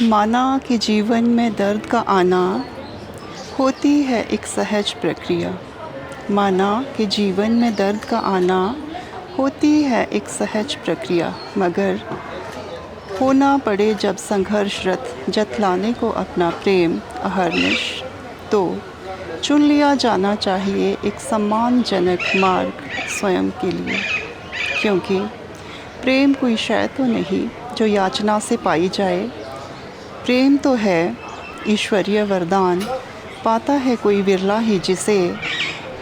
माना कि जीवन में दर्द का आना होती है एक सहज प्रक्रिया। माना कि जीवन में दर्द का आना होती है एक सहज प्रक्रिया, मगर होना पड़े जब संघर्षरत जतलाने को अपना प्रेम अहर्निश, तो चुन लिया जाना चाहिए एक सम्मानजनक मार्ग स्वयं के लिए। क्योंकि प्रेम कोई शय तो नहीं जो याचना से पाई जाए। प्रेम तो है ईश्वरीय वरदान, पाता है कोई विरला ही जिसे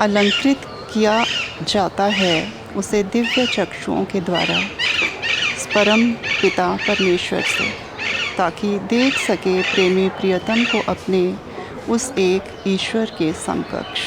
अलंकृत किया जाता है उसे दिव्य चक्षुओं के द्वारा परम पिता परमेश्वर से, ताकि देख सके प्रेमी प्रियतम को अपने उस एक ईश्वर के समकक्ष।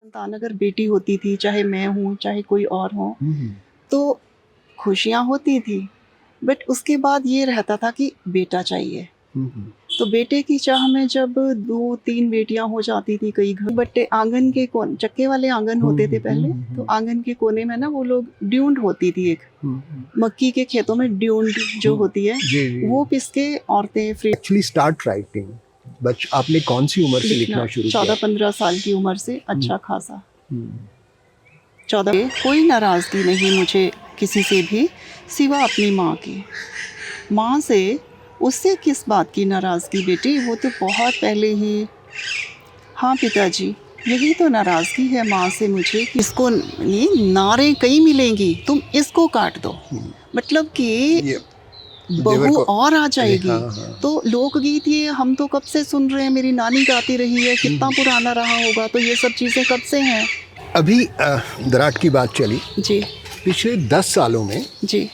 संतान अगर बेटी होती थी, चाहे मैं हूँ चाहे कोई और हो, तो खुशियाँ होती थी, बट उसके बाद ये रहता था कि बेटा चाहिए। तो बेटे की चाह में जब 2-3 बेटियां हो जाती थी कई घर, बट आंगन के कोने, चक्के वाले आंगन होते थे पहले, तो आंगन के कोने में ना वो लोग ड्यूंड होती थी एक, मक्की के खेतों में ड्यूंड जो होती है, वो पिस के औरतें फ्री एक्चुअली स्टार्ट राइटिंग। आपने कौन सी उम्र से लिखना शुरू किया? 14-15 साल की उम्र से अच्छा खासा। 14। कोई नाराज़गी नहीं मुझे किसी से भी सिवा अपनी माँ की। माँ से, उससे किस बात की नाराज़गी बेटी, वो तो बहुत पहले ही। हाँ पिताजी, यही तो नाराज़गी है माँ से मुझे कि इसको नहीं, नारे कई मिलेंगी, तुम इसको काट दो। मतलब कि बहू और आ जाएगी। तो लोकगीत ये हम तो कब से सुन रहे हैं, मेरी नानी गाती रही है, कितना पुराना रहा होगा, तो ये सब चीज़ें कब से हैं। अभी दराट की बात चली जी, पिछले 10 सालों में जी,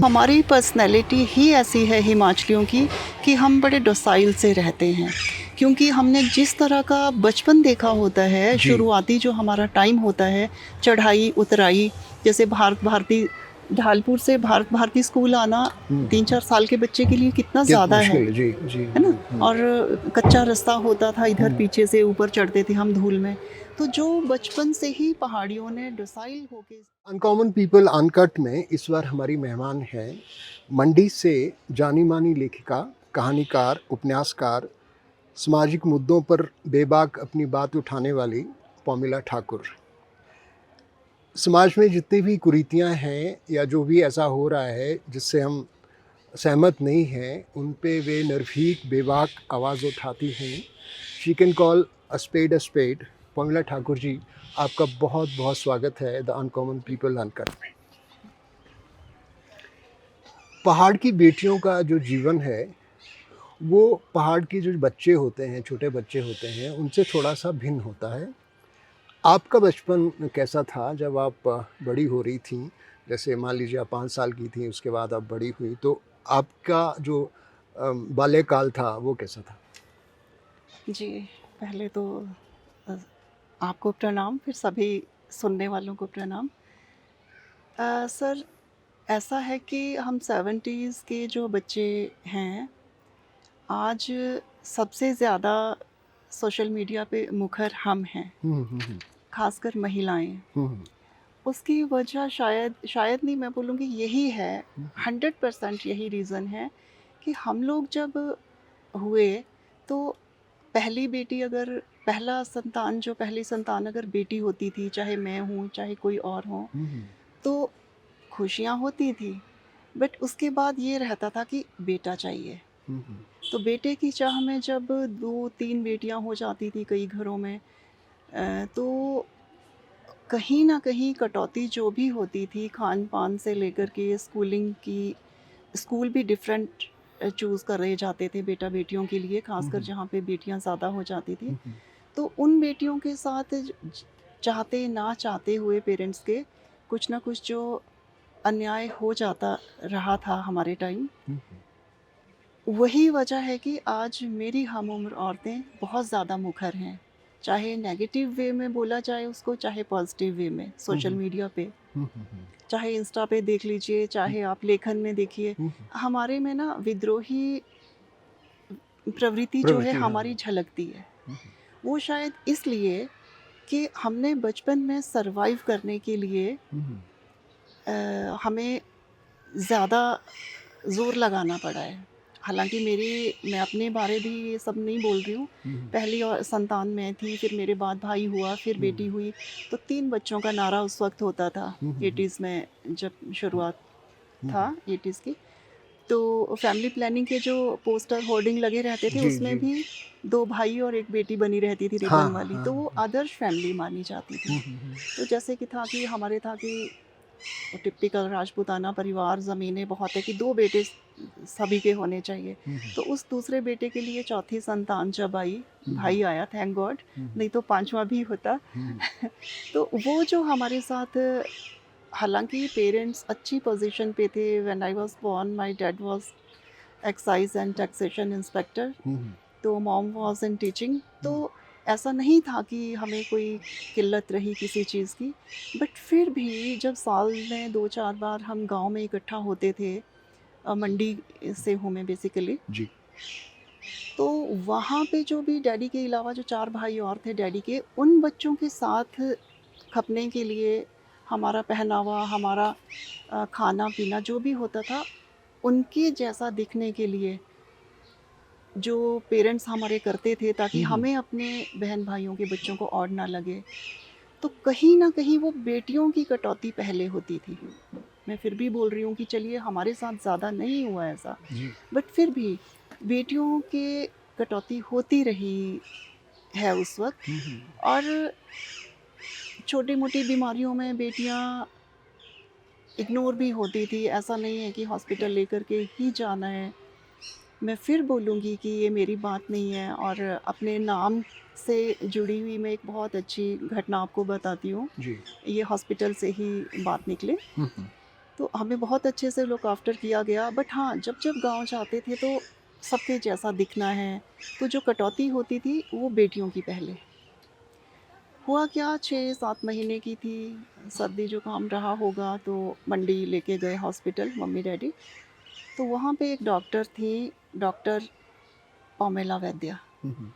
हमारी पर्सनैलिटी ही ऐसी है हिमाचलियों की कि हम बड़े डोसाइल से रहते हैं, क्योंकि हमने जिस तरह का बचपन देखा होता है, शुरुआती जो हमारा टाइम होता है, चढ़ाई उतराई, जैसे भारती ढालपुर से भारती स्कूल आना 3-4 साल के बच्चे के लिए कितना ज़्यादा है, है ना। और कच्चा रास्ता होता था, इधर पीछे से ऊपर चढ़ते थे हम धूल में। तो जो बचपन से ही पहाड़ियों ने डोसाइल होके। अनकॉमन पीपल अनकट में इस बार हमारी मेहमान है मंडी से जानी मानी लेखिका, कहानीकार, उपन्यासकार, सामाजिक मुद्दों पर बेबाक अपनी बात उठाने वाली पॉमिला ठाकुर। समाज में जितनी भी कुरीतियां हैं या जो भी ऐसा हो रहा है जिससे हम सहमत नहीं हैं, उन पे वे निर्भीक बेबाक आवाज़ उठाती हैं। She can call a spade. Pomila Thakur ji, आपका बहुत बहुत स्वागत है द अनकॉमन पीपल अनकट में। पहाड़ की बेटियों का जो जीवन है वो पहाड़ के जो बच्चे होते हैं, छोटे बच्चे होते हैं, उनसे थोड़ा सा भिन्न होता है। आपका बचपन कैसा था जब आप बड़ी हो रही थी? जैसे मान लीजिए आप 5 साल की थी, उसके बाद आप बड़ी हुई, तो आपका जो बाल्यकाल था वो कैसा था? जी, पहले तो आपको प्रणाम, फिर सभी सुनने वालों को प्रणाम। सर, ऐसा है कि हम 70s के जो बच्चे हैं, आज सबसे ज़्यादा सोशल मीडिया पे मुखर हम हैं, खासकर महिलाएं। उसकी वजह शायद नहीं, मैं बोलूँगी यही है, 100% यही रीज़न है कि हम लोग जब हुए तो पहली संतान अगर बेटी होती थी, चाहे मैं हूँ चाहे कोई और हो, तो खुशियाँ होती थी, बट उसके बाद ये रहता था कि बेटा चाहिए। तो बेटे की चाह में जब 2-3 बेटियां हो जाती थी कई घरों में, तो कहीं ना कहीं कटौती जो भी होती थी, खान पान से लेकर के स्कूलिंग की, स्कूल भी डिफरेंट चूज़ कर रहे जाते थे बेटा बेटियों के लिए, खासकर जहाँ पे बेटियां ज़्यादा हो जाती थी। तो उन बेटियों के साथ चाहते ना चाहते हुए पेरेंट्स के कुछ ना कुछ जो अन्याय हो जाता रहा था हमारे टाइम। वही वजह है कि आज मेरी हम उम्र औरतें बहुत ज़्यादा मुखर हैं, चाहे नेगेटिव वे में बोला जाए उसको, चाहे पॉजिटिव वे में, हुँ, सोशल हुँ। मीडिया पे, हुँ, हुँ, हुँ। चाहे इंस्टा पे देख लीजिए, हुँ, चाहे आप लेखन में देखिए। हुँ, हुँ। हमारे में ना विद्रोही प्रवृत्ति जो है प्रवृत्ति हाँ। हमारी झलकती है। हुँ, हुँ। वो शायद इसलिए कि हमने बचपन में सर्वाइव करने के लिए हुँ, हुँ। हमें ज़्यादा ज़ोर लगाना पड़ा है। हालाँकि मैं अपने बारे भी ये सब नहीं बोल रही हूँ। हुँ, हुँ। पहली संतान मैं थी, फिर मेरे बाद भाई हुआ, फिर हुँ, बेटी हुँ। हुई। तो 3 बच्चों का नारा उस वक़्त होता था, हुँ, हुँ, हुँ। 80s में जब शुरुआत हुँ, था हुँ। 80s की। तो फैमिली प्लानिंग के जो पोस्टर होर्डिंग लगे रहते थे, जी, उसमें जी। भी 2 भाई और 1 बेटी बनी रहती थी हाँ, रिबन वाली। हाँ, तो वो हाँ। आदर्श फैमिली मानी जाती थी। हुँ, हुँ, हुँ। तो जैसे कि था कि हमारे था कि टिपिकल राजपूताना परिवार, ज़मीनें बहुत है कि 2 बेटे सभी के होने चाहिए। हुँ, हुँ। तो उस दूसरे बेटे के लिए चौथी संतान जब आई, हुँ, हुँ। भाई आया थैंक गॉड, हुँ, हुँ। नहीं तो 5वां भी होता। हुँ, हुँ। तो वो जो हमारे साथ, हालाँकि पेरेंट्स अच्छी पोज़ीशन पे थे। When I was born my dad was excise and taxation inspector, हुँ, हुँ। तो मॉम वाज़ इन टीचिंग। तो हुँ। ऐसा नहीं था कि हमें कोई किल्लत रही किसी चीज़ की। बट फिर भी जब साल में 2-4 बार हम गाँव में इकट्ठा होते थे, मंडी से हूँ मैं बेसिकली, जी। तो वहाँ पे जो भी डैडी के अलावा जो 4 भाई और थे डैडी के, उन बच्चों के साथ खपने के लिए हमारा पहनावा, हमारा खाना-पीना जो भी होता था, उनके जैसा दिखने के लिए जो पेरेंट्स हमारे करते थे ताकि हुँ, हुँ। हमें अपने बहन-भाइयों के बच्चों को ऑड ना लगे, तो कहीं न कहीं वो बेटियों की कटौती पहले होती थी। मैं फिर भी बोल रही हूँ कि चलिए हमारे साथ ज़्यादा नहीं हुआ ऐसा, जी। बट फिर भी बेटियों के कटौती होती रही है उस वक़्त। हुँ, हुँ। और छोटी-मोटी बीमारियों में बेटियाँ इग्नोर भी होती थी, ऐसा नहीं है कि हॉस्पिटल लेकर के ही जाना है। मैं फिर बोलूँगी कि ये मेरी बात नहीं है। और अपने नाम से जुड़ी हुई मैं एक बहुत अच्छी घटना आपको बताती हूँ। जी। ये हॉस्पिटल से ही बात निकली। हुँ, हुँ। तो हमें बहुत अच्छे से लुक आफ्टर किया गया। बट हाँ, जब गाँव जाते थे तो सबके जैसा दिखना है, तो जो कटौती होती थी वो बेटियों की पहले। हुआ क्या, 6-7 महीने की थी, सर्दी जुकाम रहा होगा, तो मंडी लेके गए हॉस्पिटल मम्मी-डैडी। तो वहाँ पे एक डॉक्टर थी, डॉक्टर पमेला वैद्या। हुँ, हुँ।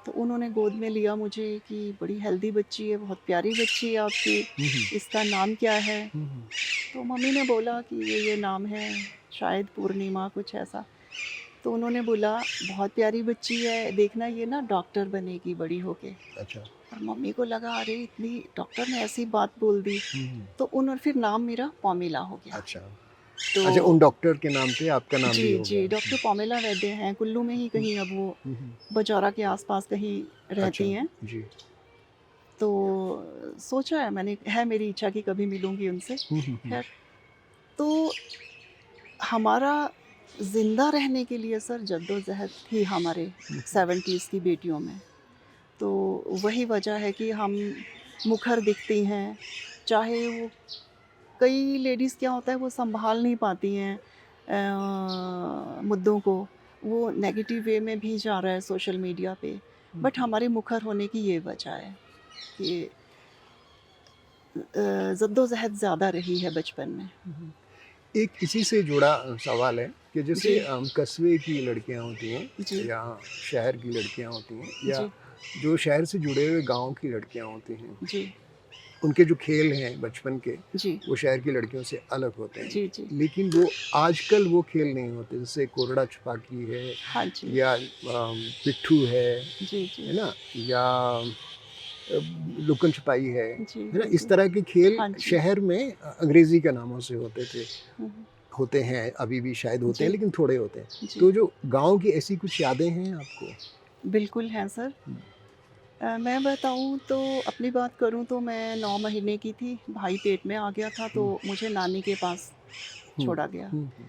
तो उन्होंने गोद में लिया मुझे कि बड़ी हेल्दी बच्ची है, बहुत प्यारी बच्ची है आपकी, हुँ, हुँ। इसका नाम क्या है? हुँ, हुँ। तो मम्मी ने बोला कि ये नाम है, शायद पूर्णिमा कुछ ऐसा। तो उन्होंने बोला बहुत प्यारी बच्ची है, देखना ये ना डॉक्टर बनेगी बड़ी होके। अच्छा। और मम्मी को लगा अरे इतनी डॉक्टर ने ऐसी बात बोल दी। हुँ, हुँ। तो उन और फिर नाम मेरा पॉमिला हो गया। अच्छा। तो अच्छा, उन डॉक्टर के नाम पे आपका नाम भी जी, हो जी, गया। डॉक्टर पॉमिला वैद्य हैं, कुल्लू में ही हुँ, कहीं अब वो हुँ, हुँ। बजौरा के आस-पास कहीं अच्छा, रहती हैं। जी। तो सोचा है मैंने, है मेरी इच्छा कि कभी मिलूँगी उनसे। हुँ, हुँ, हुँ। ख़ैर, तो हमारा ज़िंदा रहने के लिए सर जद्दोजहद थी हमारे हुँ, 70s की बेटियों में। तो वही वजह है कि हम मुखर दिखती हैं, चाहे वो, कई लेडीज़ क्या होता है वो सँभाल नहीं पाती हैं मुद्दों को, वो नेगेटिव वे में भी जा रहा है सोशल मीडिया पे। हुँ, बट हमारे मुखर होने की ये वजह है कि जद्दोजहद ज़्यादा रही है बचपन में। हुँ, हुँ। एक इसी से जुड़ा सवाल है कि जैसे जी, कस्बे की लड़कियाँ होती हैं जी, या शहर की लड़कियाँ होती हैं या जी, जो शहर से जुड़े हुए गाँव की लड़कियाँ होती हैं, जी, उनके जो खेल हैं बचपन के, जी, वो शहर की लड़कियों से अलग होते हैं। जी, जी। लेकिन वो आजकल वो खेल नहीं होते, जैसे कोरड़ा छुपाकी है हाँ जी। या पिट्ठू जी, जी। है ना? या लुकन छुपाई जी, है ना? जी, इस जी। तरह के खेल हाँ जी। शहर में अंग्रेज़ी के नामों से होते थे। हुँ, हुँ। होते हैं, अभी भी शायद होते हैं, जी, लेकिन थोड़े होते हैं। जी। तो जो गाँव की ऐसी कुछ यादें हैं आपको? बिल्कुल हैं सर। हुँ, मैं बताऊँ तो, अपनी बात करूँ तो मैं 9 महीने की थी, भाई पेट में आ गया था तो हुँ, मुझे नानी के पास हुँ, छोड़ा गया। हुँ, हुँ,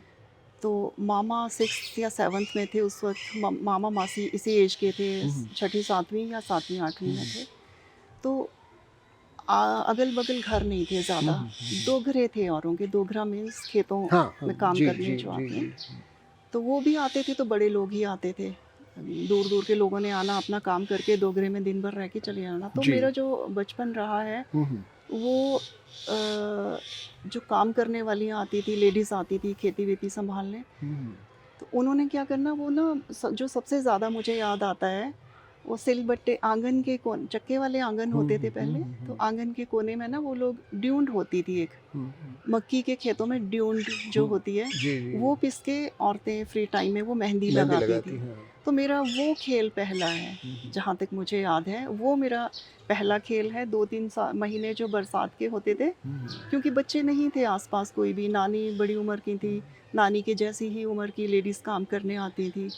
तो मामा 6th या 7th में थे उस वक़्त, मामा-मासी इसी ऐज के थे, हुँ, हुँ, छठी 7वीं या 7वीं 8वीं हुँ, में थे। तो अगल-बगल घर नहीं थे हुँ, ज़्यादा, हुँ, हुँ। दोघरे थे औरों के, दोघरा मीन्स खेतों हाँ, हाँ। में काम जी, करने जी, जो जी, आते हैं। जी। हुँ, तो वो भी आते थे तो बड़े लोग ही आते थे। दूर दूर के लोगों ने आना, अपना काम करके डोगरे में दिन भर रह के चले जाना। तो जी। मेरा जो बचपन रहा है हम्म, वो जो काम करने वाली आती थी, लेडीज़ आती थी खेती वेती संभालने, हम्म, तो उन्होंने क्या करना, वो ना जो सबसे ज़्यादा मुझे याद आता है, वो सिलबट्टे आंगन के कोन, चक्के वाले आंगन होते थे पहले, तो आंगन के कोने में ना वो लोग ड्यूंड होती थी एक, मक्की के खेतों में ड्यूंड जो होती है, जी जी। वो पिस के औरतें फ्री टाइम में वो मेहंदी मेहंदी लगाती लगाती थी। हैं। तो मेरा वो खेल पहला है, जहाँ तक मुझे याद है वो मेरा पहला खेल है। 2-3 महीने जो बरसात के होते थे, क्योंकि बच्चे नहीं थे आसपास कोई भी, नानी बड़ी उम्र की थी, नानी के जैसी ही उम्र की लेडीज़ काम करने आती थी,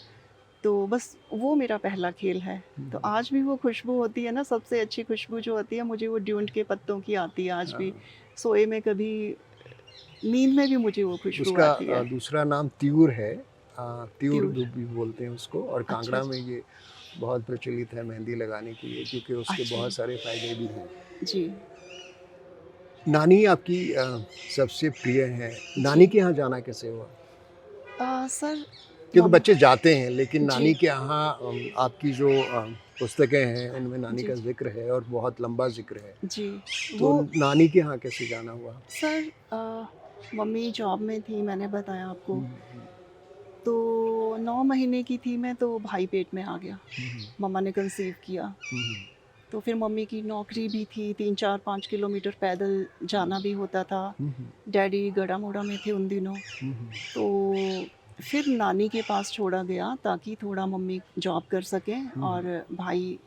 तो बस वो मेरा पहला खेल है। तो आज भी वो खुशबू होती है ना, सबसे अच्छी खुशबू जो होती है मुझे वो ड्यूंड के पत्तों की आती है आज भी। हाँ। सोए में कभी, नींद में भी मुझे वो खुशबू उसका आती है। दूसरा नाम त्यूर है। त्यूर त्यूर। भी बोलते हैं उसको, और अच्छा, कांगड़ा अच्छा। में ये बहुत प्रचलित है मेहंदी लगाने के लिए, क्योंकि उसके अच्छा बहुत जी। सारे फायदे भी हैं। जी, नानी आपकी सबसे प्रिय है। नानी जी। के यहाँ जाना कैसे हुआ? सर, क्योंकि मम बच्चे जाते हैं, लेकिन नानी जी, के यहाँ आपकी जो पुस्तकें हैं उनमें नानी का जी, ज़िक्र है और बहुत लंबा ज़िक्र है। जी। तो वो नानी के यहाँ कैसे जाना हुआ? सर, मम्मी जॉब में थी, मैंने बताया आपको। हुँ, हुँ, तो 9 महीने की थी मैं तो भाई पेट में आ गया। हुँ, मम्मा ने कंसीव किया। हुँ, तो फिर मम्मी की नौकरी भी थी, 3-4-5 किलोमीटर पैदल जाना भी होता था। हुँ, हुँ, डैडी गढ़ा-मोड़ा में थे उन दिनों। हुँ, हुँ, तो फिर नानी के पास छोड़ा गया ताकि थोड़ा मम्मी जॉब कर सकें हुँ, और भाई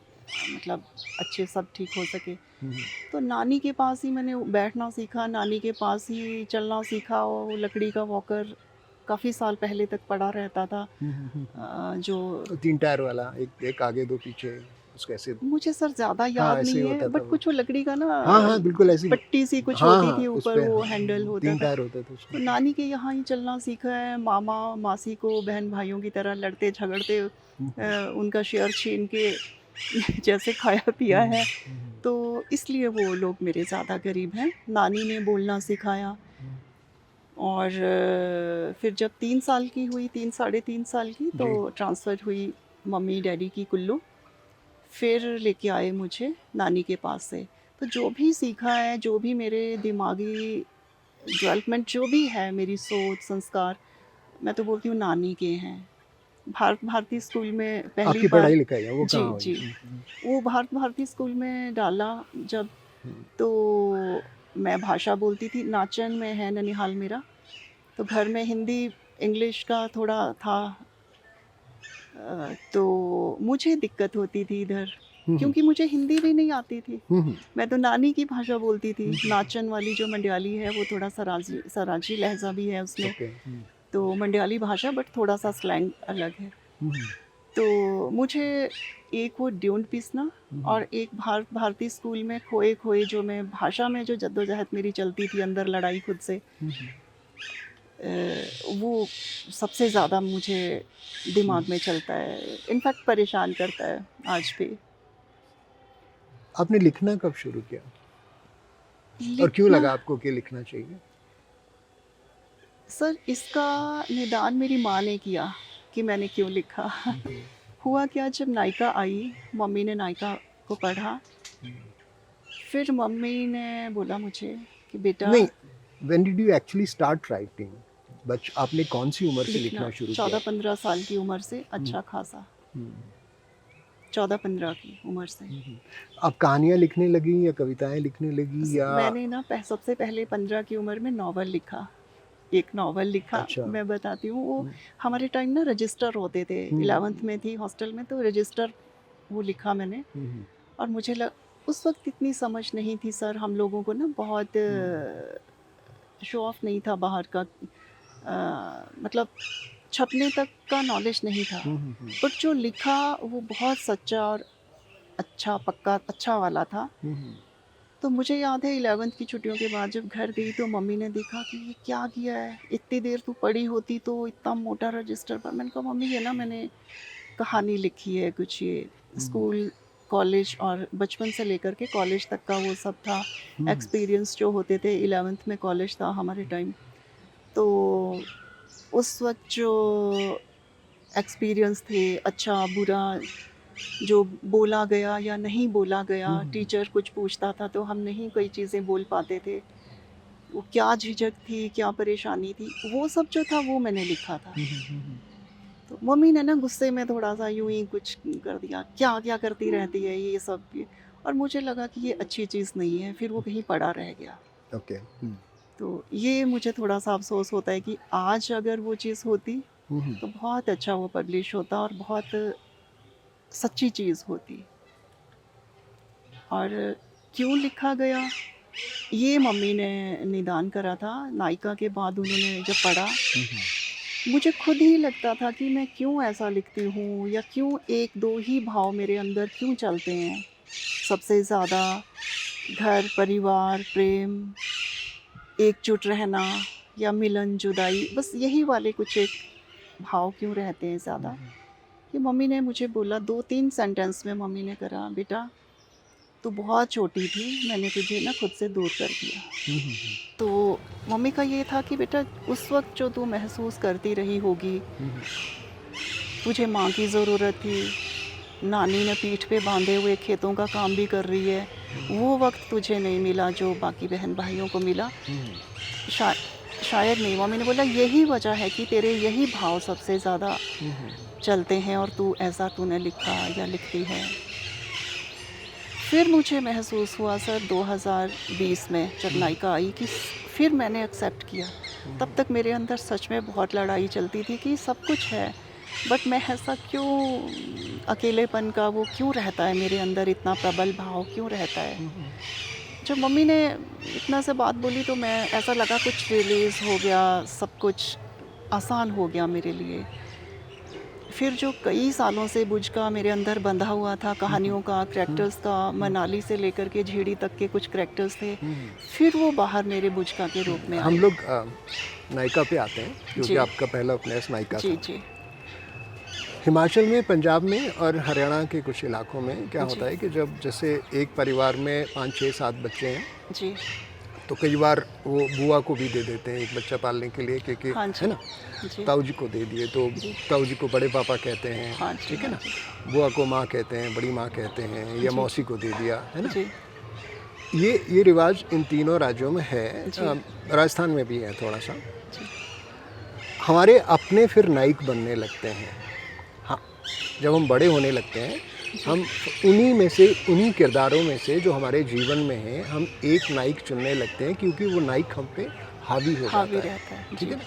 मतलब अच्छे सब ठीक हो सके। हुँ, तो नानी के पास ही मैंने बैठना सीखा, नानी के पास ही चलना सीखा। वो लकड़ी का वॉकर काफ़ी साल पहले तक पड़ा रहता था। हुँ, हुँ, हुँ, हुँ। जो 3 टायर वाला, एक एक आगे 2 पीछे, उसको ऐसे। मुझे सर ज़्यादा हाँ, याद ऐसे ही नहीं है, होता था बट वो। कुछ वो लकड़ी का ना हाँ, हाँ, बिल्कुल ऐसे ही। पट्टी सी कुछ हाँ, होती हाँ, थी, ऊपर उसपे वो हाँ, हैंडल होता 3 था। टायर होते थे उसमें। तो नानी के यहाँ ही चलना सीखा है। मामा मासी को बहन भाइयों की तरह लड़ते झगड़ते हुँ, हुँ, उनका शेयर छीन के जैसे खाया पिया हुँ, है। हुँ, तो इसलिए वो लोग मेरे ज़्यादा करीब हैं। नानी ने बोलना सिखाया। हुँ, और फिर जब 3 साल की हुई, 3 साढ़े 3 साल की, तो जी। ट्रांसफ़र हुई मम्मी डैडी की कुल्लू। फिर लेके आए मुझे नानी के पास से। तो जो भी सीखा है, जो भी मेरे दिमागी डेवलपमेंट जो भी है, मेरी सोच, संस्कार, मैं तो बोलती हूँ नानी के हैं। भारत भारती स्कूल में पहली आपकी बार, पढ़ाई-लिखाई है वो जी, कहाँ हुई? जी। हुँ, हुँ, वो भारत भारती स्कूल में डाला जब, हुँ, तो मैं भाषा बोलती थी। नाचन में है ननिहाल मेरा, तो घर में हिंदी, इंग्लिश का थोड़ा था। तो मुझे दिक्कत होती थी इधर, हुँ, हुँ, क्योंकि मुझे हिंदी भी नहीं आती थी। हुँ, हुँ, मैं तो नानी की भाषा बोलती थी। हुँ, हुँ, नाचन वाली जो मंड्याली है वो थोड़ा सराजी सराजी लहज़ा भी है उसमें। ओके। हुँ, तो मंड्याली भाषा, बट थोड़ा-सा स्लैंग अलग है। हुँ, हुँ, तो मुझे एक वो ड्यून पीसना, हुँ, और एक भारत भारती स्कूल में खोए-खोए जो मैं भाषा में जो जद्दोजहद मेरी चलती थी, अंदर लड़ाई खुद से, हुँ, हुँ, वो सबसे ज़्यादा मुझे हुँ। दिमाग में चलता है, इनफैक्ट परेशान करता है आज भी। आपने लिखना कब शुरू किया? और क्यों लिखना, लगा आपको कि लिखना चाहिए? सर इसका निदान मेरी माँ ने किया कि मैंने क्यों लिखा। हुँ, हुँ, हुआ क्या, जब नायिका आई, मम्मी ने नायिका को पढ़ा, हुँ। फिर मम्मी ने बोला मुझे कि बेटा नहीं, when did you actually start writing? आपने कौन-सी उम्र से लिखना। लिखना शुरू किया? 14-15 साल की उम्र से, हुँ, अच्छा खासा, हुँ, 14-15 की उम्र से। हुँ, हुँ। आप कहानियाँ लिखने लगीं या कविताएँ लिखने लगीं या? मैंने ना सबसे पहले 15 की उम्र में नॉवल लिखा। एक नॉवल लिखा, अच्छा। मैं बताती हूँ। वो हुँ, हमारे टाइम ना रजिस्टर होते थे, हुँ, 11th में थी हॉस्टल में, तो रजिस्टर वो लिखा मैंने। हुँ, हुँ, और मुझे उस वक्त इतनी समझ नहीं थी सर, हम लोगों को ना बहुत हुँ, शो ऑफ नहीं था बाहर का, मतलब छपने तक का नॉलेज नहीं था। हुँ, हुँ, हुँ, बट जो लिखा वो बहुत सच्चा और अच्छा, पक्का अच्छा वाला था। हुँ, हुँ, तो मुझे याद है 11th की छुट्टियों के बाद जब घर गई, तो मम्मी ने देखा कि ये क्या किया है, इतनी देर तू पड़ी होती तो इतना मोटा रजिस्टर पर। मैंने कहा मम्मी ये ना मैंने कहानी लिखी है कुछ, ये हुँ, स्कूल कॉलेज और बचपन से लेकर के कॉलेज तक का वो सब था, हुँ, एक्सपीरियंस जो होते थे। 11th में कॉलेज था हमारे टाइम। तो उस वक़्त जो एक्सपीरियंस थे, अच्छा, बुरा, जो बोला गया या नहीं बोला गया, टीचर कुछ पूछता था तो हम नहीं कई चीज़ें बोल पाते थे। वो क्या झिझक थी, क्या परेशानी थी, वो सब जो था वो मैंने लिखा था। तो मम्मी ने ना गुस्से में थोड़ा-सा यूँ ही कुछ कर दिया, क्या-क्या करती रहती है ये सब ये, और मुझे लगा कि ये अच्छी चीज़ नहीं है, फिर वो कहीं पड़ा रह गया। ओके। तो ये मुझे थोड़ा-सा अफ़सोस होता है कि आज अगर वो चीज़ होती, तो बहुत अच्छा वो पब्लिश होता और बहुत सच्ची चीज़ होती। और क्यों लिखा गया, ये मम्मी ने निदान करा था। नायिका के बाद उन्होंने जब पढ़ा, मुझे खुद ही लगता था कि मैं क्यों ऐसा लिखती हूँ, या क्यों 1-2 ही भाव मेरे अंदर क्यों चलते हैं। सबसे ज़्यादा घर, परिवार, प्रेम, एकजुट रहना या मिलन, जुदाई, बस यही वाले कुछ एक भाव क्यों रहते हैं ज़्यादा। कि मम्मी ने मुझे बोला 2-3 सेंटेंस में, मम्मी ने कहा, बेटा तू बहुत छोटी थी, मैंने तुझे ना खुद से दूर कर दिया। तो मम्मी का ये था कि बेटा उस वक़्त जो तू महसूस करती रही होगी, तुझे माँ की ज़रूरत थी, नानी ने पीठ पे बांधे हुए खेतों का काम भी कर रही है, वो वक़्त तुझे नहीं मिला जो बाकी बहन भाइयों को मिला। शा शायद नहीं, मम्मी ने बोला यही वजह है कि तेरे यही भाव सबसे ज़्यादा चलते हैं और तू ऐसा तूने लिखा या लिखती है। फिर मुझे महसूस हुआ सर 2020 में जब नायिका आई कि फिर मैंने एक्सेप्ट किया। तब तक मेरे अंदर सच में बहुत लड़ाई चलती थी कि सब कुछ है, बट मैं ऐसा क्यों, अकेलेपन का वो क्यों रहता है मेरे अंदर, इतना प्रबल भाव क्यों रहता है। जब मम्मी ने इतना से बात बोली तो मैं, ऐसा लगा कुछ रिलीज़ हो गया, सब कुछ आसान हो गया मेरे लिए। फिर जो कई सालों से बुझ का मेरे अंदर बंधा हुआ था, कहानियों का, करैक्टर्स का, मनाली से लेकर के झेड़ी तक के कुछ करैक्टर्स थे, फिर वो बाहर मेरे बुझका के रूप में हम आए। लोग नायिका पे आते हैं, क्योंकि जी आपका पहला उपन्यास नायिका जी था। जी हिमाचल में, पंजाब में और हरियाणा के कुछ इलाकों में क्या जी होता है कि जब जैसे एक परिवार में 5, 6, 7 बच्चे हैं, जी। तो कई बार वो बुआ को भी दे देते हैं एक बच्चा पालने के लिए, क्योंकि हाँ है जी ना, जी ताऊ जी को दे दिए तो जी। ताऊ जी को बड़े पापा कहते हैं, हाँ जी ठीक है हाँ ना, जी बुआ को माँ कहते हैं, बड़ी माँ कहते हैं, या जी मौसी को दे दिया, है ना। जी ये रिवाज इन तीनों राज्यों में है। जी राजस्थान में भी है थोड़ा सा। जी हमारे अपने फिर नायक बनने लगते हैं। हाँ, जब हम बड़े होने लगते हैं, हम उन्हीं में से, उन्हीं किरदारों में से जो हमारे जीवन में हैं, हम एक नायक चुनने लगते हैं, क्योंकि वो नायक हम पे हावी हो हावी जाता है, रहता है। ठीक जी है ना।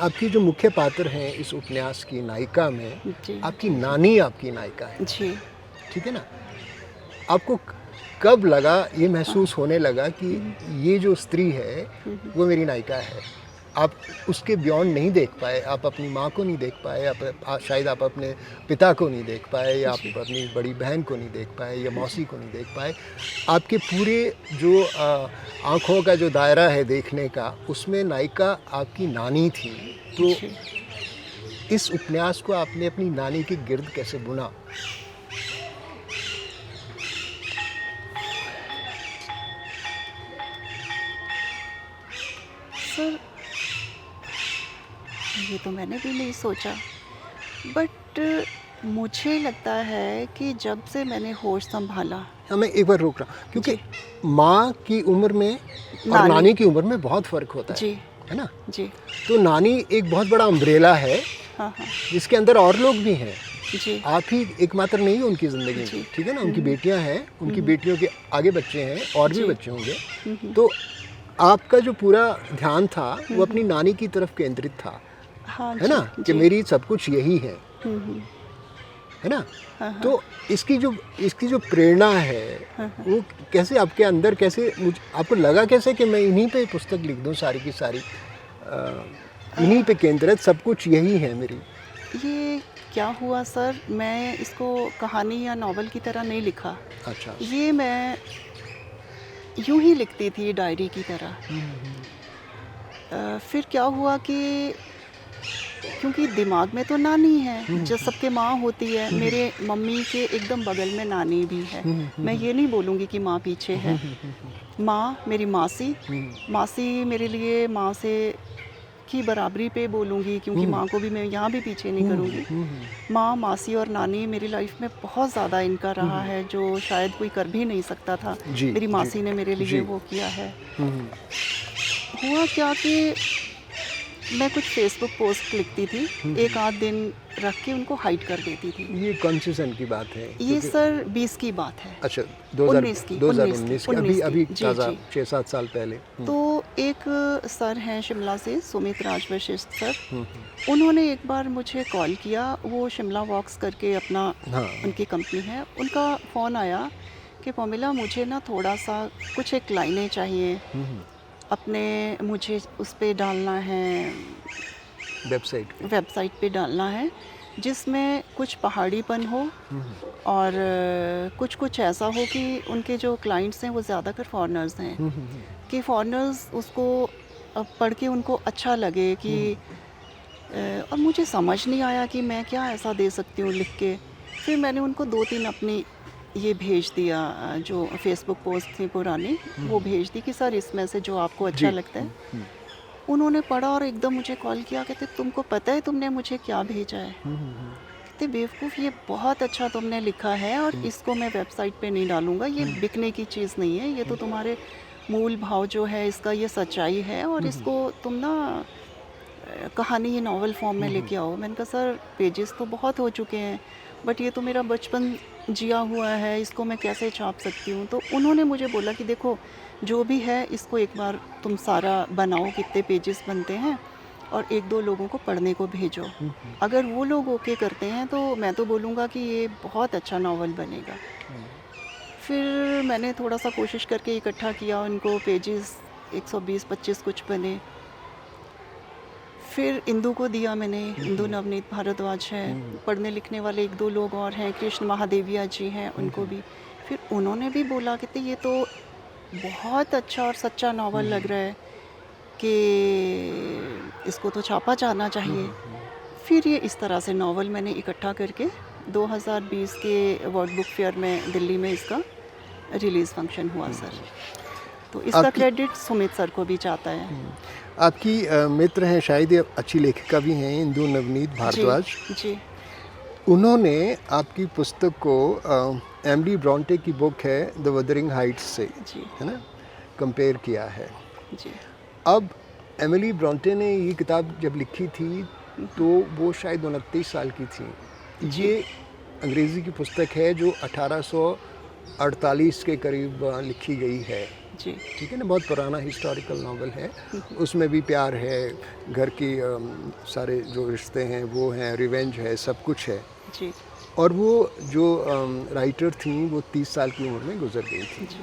आपकी जो मुख्य पात्र हैं इस उपन्यास की नायिका में, जी आपकी जी नानी आपकी नायिका है, जी। ठीक है ना। आपको कब लगा, ये महसूस होने लगा कि ये जो स्त्री है वो मेरी नायिका है। आप उसके बियॉन्ड नहीं देख पाए, आप अपनी माँ को नहीं देख पाए, शायद आप अपने पिता को नहीं देख पाए, या आप जी अपनी बड़ी बहन को नहीं देख पाए, या मौसी को नहीं देख पाए। आपके पूरे जो आँखों का जो दायरा है देखने का, उसमें नायिका आपकी नानी थी। तो जी। इस उपन्यास को आपने अपनी नानी के गिर्द कैसे बुना? सर ये तो मैंने भी नहीं सोचा, बट मुझे लगता है कि जब से मैंने होश संभाला। हाँ, मैं एक बार रोक रहा हूँ, क्योंकि जी। माँ की उम्र में और नानी। नानी की उम्र में बहुत फ़र्क होता जी है ना। जी। तो नानी एक बहुत बड़ा अम्ब्रेला है, हाँ हाँ। जिसके अंदर और लोग भी हैं। जी आप ही एकमात्र नहीं हो उनकी ज़िंदगी जी। में, ठीक है ना। उनकी बेटियां हैं, उनकी बेटियों के आगे बच्चे हैं, और भी जी। बच्चे होंगे। तो आपका जो पूरा ध्यान था वो अपनी नानी की तरफ केंद्रित था, हाँ है जी ना, कि जी। मेरी सब कुछ यही है ना। हाँ हाँ तो इसकी जो प्रेरणा है, वो कैसे आपके अंदर, कैसे आपको लगा कैसे कि मैं इन्हीं पे पुस्तक लिख दूं, सारी की सारी इन्हीं पे केंद्रित, सब कुछ यही है मेरी। ये क्या हुआ सर, मैं इसको कहानी या नॉवल की तरह नहीं लिखा। अच्छा। ये मैं यूं ही लिखती थी, डायरी की तरह। फिर क्या हुआ कि क्योंकि दिमाग में तो नानी है, जो सबके माँ होती है, मेरे मम्मी के एकदम बगल में नानी भी है। मैं ये नहीं बोलूँगी कि माँ पीछे है। माँ, मेरी मासी, मासी मेरे लिए माँ से की बराबरी पे बोलूँगी, क्योंकि माँ को भी मैं यहाँ भी पीछे नहीं करूँगी। माँ, मासी और नानी मेरी लाइफ में बहुत ज़्यादा इनका रहा है, जो शायद कोई कर भी नहीं सकता था। जी, मेरी जी, मासी ने मेरे लिए जी। वो किया है। हम्म, हुआ क्या कि मैं कुछ फेसबुक पोस्ट लिखती थी, एक आध दिन रख के उनको हाइड कर देती थी। ये कौन से सन की बात है? ये क्योंकि सर 20 की बात है। अच्छा, 19 की 2019 की, अभी 19 अभी की। जी, ताज़ा जी। 6-7 साल पहले। तो एक सर हैं शिमला से, सुमित राजवशिष्ठ सर, हम्म, उन्होंने एक बार मुझे कॉल किया। वो शिमला वॉक्स करके अपना हाँ, उनकी कंपनी है। उनका फ़ोन आया कि पमिला मुझे ना थोड़ा सा कुछ एक लाइनें चाहिए, अपने मुझे उस पे डालना है, वेबसाइट पे। वेबसाइट पे डालना है, जिसमें कुछ पहाड़ीपन हो और कुछ कुछ ऐसा हो कि उनके जो क्लाइंट्स हैं वो ज़्यादातर फॉरेनर्स हैं, कि फॉरेनर्स उसको पढ़ के उनको अच्छा लगे कि और मुझे समझ नहीं आया कि मैं क्या ऐसा दे सकती हूँ लिख के। फिर मैंने उनको 2-3 अपनी ये भेज दिया, जो फेसबुक पोस्ट थी पुरानी, वो भेज दी कि सर इसमें से जो आपको अच्छा जी। लगता है। उन्होंने पढ़ा और एकदम मुझे कॉल किया, कहते तुमको पता है तुमने मुझे क्या भेजा है? कहते बेवकूफ़, ये बहुत अच्छा तुमने लिखा है और इसको मैं वेबसाइट पे नहीं डालूँगा, ये बिकने की चीज़ नहीं है, ये तो तुम्हारे मूल भाव जो है इसका ये सच्चाई है, और इसको तुम ना कहानी ये नॉवल फॉर्म में लेके आओ। मैंने कहा सर पेजेस तो बहुत हो चुके हैं, बट ये तो मेरा बचपन जिया हुआ है, इसको मैं कैसे छाप सकती हूँ? तो उन्होंने मुझे बोला कि देखो जो भी है इसको एक बार तुम सारा बनाओ, कितने पेजेस बनते हैं, और 1-2 लोगों को पढ़ने को भेजो। अगर वो लोग ओके करते हैं तो मैं तो बोलूँगा कि ये बहुत अच्छा नावल बनेगा। फिर मैंने थोड़ा सा कोशिश करके इकट्ठा किया, उनको पेजेस 120-25 कुछ बने। फिर इंदु को दिया मैंने, इंदु नवनीत भारद्वाज है, पढ़ने लिखने वाले 1-2 लोग और हैं, कृष्ण महादेविया जी हैं, उनको भी। फिर उन्होंने भी बोला कि ये तो बहुत अच्छा और सच्चा नावल लग रहा है, कि इसको तो छापा जाना चाहिए। फिर ये इस तरह से नावल मैंने इकट्ठा करके 2020 के वर्ल्ड बुक फेयर में दिल्ली में इसका रिलीज़ फंक्शन हुआ सर। तो इसका आपकी क्रेडिट सुमित सर को भी जाता है। आपकी मित्र हैं, शायद ये अच्छी लेखिका भी हैं, इंदु नवनीत भारद्वाज। जी, उन्होंने आपकी पुस्तक को एमिली ब्रॉन्टे की बुक है द वदरिंग हाइट्स से, जी, है ना, कंपेयर किया है। जी, अब एमिली ब्रॉन्टे ने ये किताब जब लिखी थी तो वो शायद 29 साल की थी। ये अंग्रेज़ी की पुस्तक है जो 1848 के करीब लिखी गई है। जी, ठीक है ना, बहुत पुराना हिस्टोरिकल नावल है। उसमें भी प्यार है, घर की सारे जो रिश्ते हैं वो हैं, रिवेंज है, सब कुछ है। जी, और वो जो राइटर थी वो 30 साल की उम्र में गुजर गई थी। जी,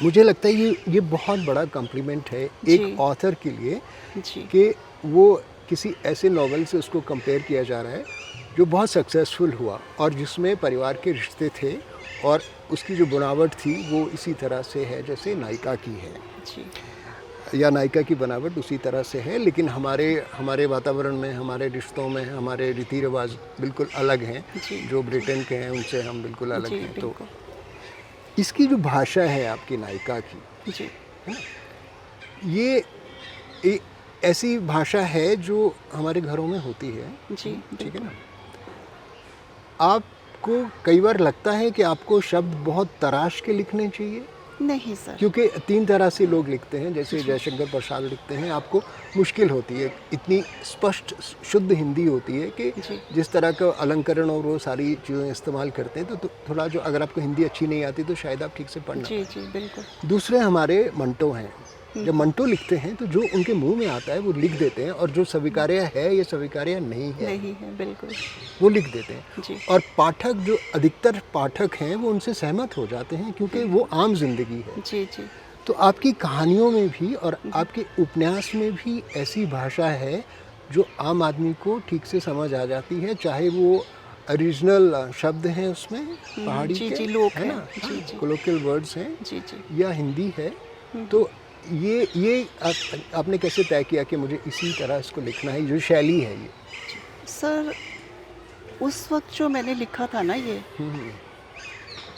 मुझे लगता है ये बहुत बड़ा कॉम्प्लीमेंट है जी। एक ऑथर के लिए जी, कि वो किसी ऐसे नावल से उसको कंपेयर किया जा रहा है जो बहुत सक्सेसफुल हुआ और जिसमें परिवार के रिश्ते थे, और उसकी जो बनावट थी वो इसी तरह से है जैसे नायिका की है, जी, या नायिका की बनावट उसी तरह से है, लेकिन हमारे वातावरण में, हमारे रिश्तों में, हमारे रीति रिवाज बिल्कुल अलग हैं। जी। जो ब्रिटेन के हैं उनसे हम बिल्कुल अलग जी, हैं। तो बिल्कुल। इसकी जो भाषा है आपकी नायिका की, जी, ये ऐसी भाषा है जो हमारे घरों में होती है। जी, ठीक है बिल्कुल। ना। आपको कई बार लगता है कि आपको शब्द बहुत तराश के लिखने चाहिए, नहीं सर। क्योंकि 3 तरह से लोग लिखते हैं, जैसे जयशंकर प्रसाद लिखते हैं, आपको मुश्किल होती है, इतनी स्पष्ट शुद्ध हिंदी होती है कि जी, जिस तरह का अलंकरण और वो सारी चीज़ें इस्तेमाल करते हैं, तो थोड़ा जो, अगर आपको हिंदी अच्छी नहीं आती तो शायद आप ठीक से पढ़ ना जी, पाएं। जी, बिल्कुल। दूसरे हमारे मंटो हैं। जब मंटो लिखते हैं तो जो उनके मुंह में आता है वो लिख देते हैं, और जो स्वीकार्य है या स्वीकार्य नहीं है नहीं है, बिल्कुल। वो लिख देते हैं। जी, और पाठक, जो अधिकतर पाठक हैं, वो उनसे सहमत हो जाते हैं क्योंकि वो आम जिंदगी है। जी, जी, तो आपकी कहानियों में भी और आपके उपन्यास में भी ऐसी भाषा है जो आम आदमी को ठीक से समझ आ जाती है, चाहे वो ओरिजिनल शब्द हैं उसमें पहाड़ी जी, के, जी, लोक है हैं। ना, जी, जी, कोलोकियल वर्ड्स हैं, जी, जी। या हिंदी है। तो ये आपने कैसे तय किया कि मुझे इसी तरह इसको लिखना है, जो शैली है ये? सर उस वक्त जो मैंने लिखा था ना ये,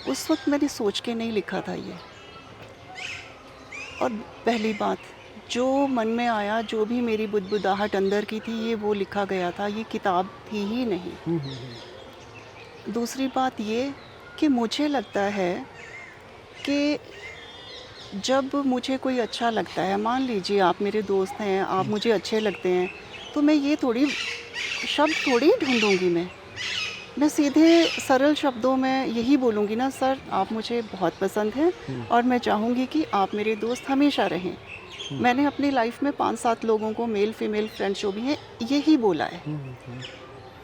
उस वक्त मैंने सोच के नहीं लिखा था ये। और पहली बात, जो मन में आया, जो भी मेरी बुदबुदाहट अंदर की थी, ये वो लिखा गया था, ये किताब थी ही नहीं। दूसरी बात ये कि मुझे लगता है कि जब मुझे कोई अच्छा लगता है, मान लीजिए आप मेरे दोस्त हैं, आप मुझे अच्छे लगते हैं, तो मैं ये थोड़ी शब्द थोड़ी ढूँढूँगी मैं सीधे सरल शब्दों में यही बोलूँगी ना, सर आप मुझे बहुत पसंद हैं और मैं चाहूँगी कि आप मेरे दोस्त हमेशा रहें। मैंने अपनी लाइफ में 5-7 लोगों को, मेल फीमेल फ्रेंड्स जो भी हैं, यही बोला है।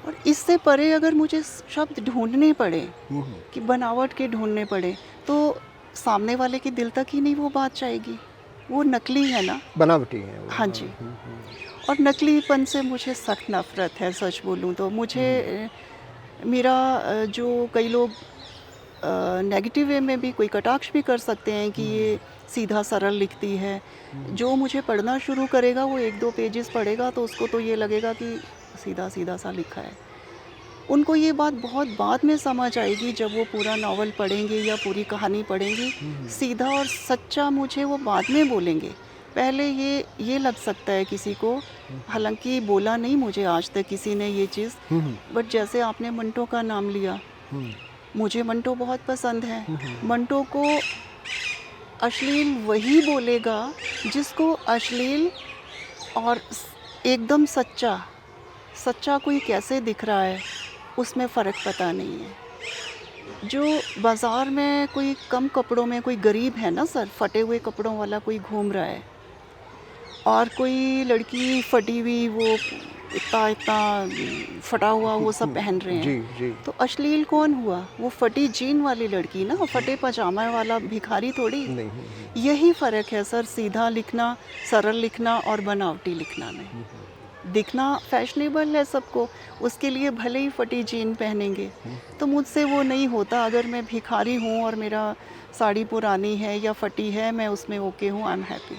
और इससे परे अगर मुझे शब्द ढूंढने पड़े कि बनावट के ढूंढने पड़े, तो सामने वाले के दिल तक ही नहीं वो बात जाएगी। वो नकली है ना, बनावटी है वो। हाँ जी। और नकलीपन से मुझे सख्त नफ़रत है, सच बोलूँ तो। मुझे मेरा जो कई लोग नेगेटिव वे में भी कोई कटाक्ष भी कर सकते हैं कि ये सीधा सरल लिखती है। जो मुझे पढ़ना शुरू करेगा, वो 1-2 पेजेस पढ़ेगा तो उसको तो ये लगेगा कि सीधा सीधा सा लिखा है। उनको ये बात बहुत बाद में समझ आएगी, जब वो पूरा नावल पढ़ेंगे या पूरी कहानी पढ़ेंगे। सीधा और सच्चा मुझे वो बाद में बोलेंगे। पहले ये लग सकता है किसी को, हालांकि बोला नहीं मुझे आज तक किसी ने ये चीज़, बट जैसे आपने मंटो का नाम लिया, मुझे मंटो बहुत पसंद है। मंटो को अश्लील वही बोलेगा जिसको अश्लील और एकदम सच्चा कोई कैसे दिख रहा है उसमें फ़र्क पता नहीं है। जो बाज़ार में कोई कम कपड़ों में कोई गरीब है ना सर, फटे हुए कपड़ों वाला कोई घूम रहा है, और कोई लड़की फटी हुई, वो इतना फटा हुआ वो सब पहन रहे हैं, जी। तो अश्लील कौन हुआ? वो फटी जीन वाली लड़की ना, फटे पजामा वाला भिखारी थोड़ी। नहीं। यही फ़र्क है सर, सीधा लिखना, सरल लिखना और बनावटी लिखना में। दिखना फैशनेबल है सबको, उसके लिए भले ही फटी जीन पहनेंगे, तो मुझसे वो नहीं होता। अगर मैं भिखारी हूँ और मेरा साड़ी पुरानी है या फटी है, मैं उसमें ओके हूँ, आई एम हैप्पी।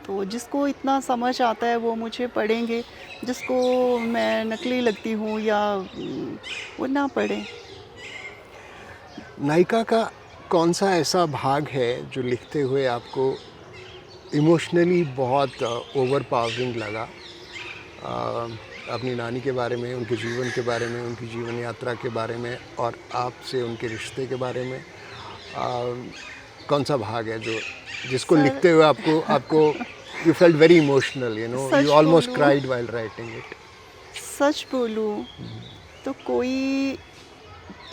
तो जिसको इतना समझ आता है वो मुझे पढ़ेंगे, जिसको मैं नकली लगती हूँ या वो ना पढ़े। नायिका का कौन सा ऐसा भाग है जो लिखते हुए आपको इमोशनली बहुत ओवर पावरिंग लगा? अपनी नानी के बारे में, उनके जीवन के बारे में, उनकी जीवन यात्रा के बारे में और आपसे उनके रिश्ते के बारे में, कौन सा भाग है जो जिसको लिखते हुए आपको you felt very emotional, you almost cried while writing it? सच बोलूं तो कोई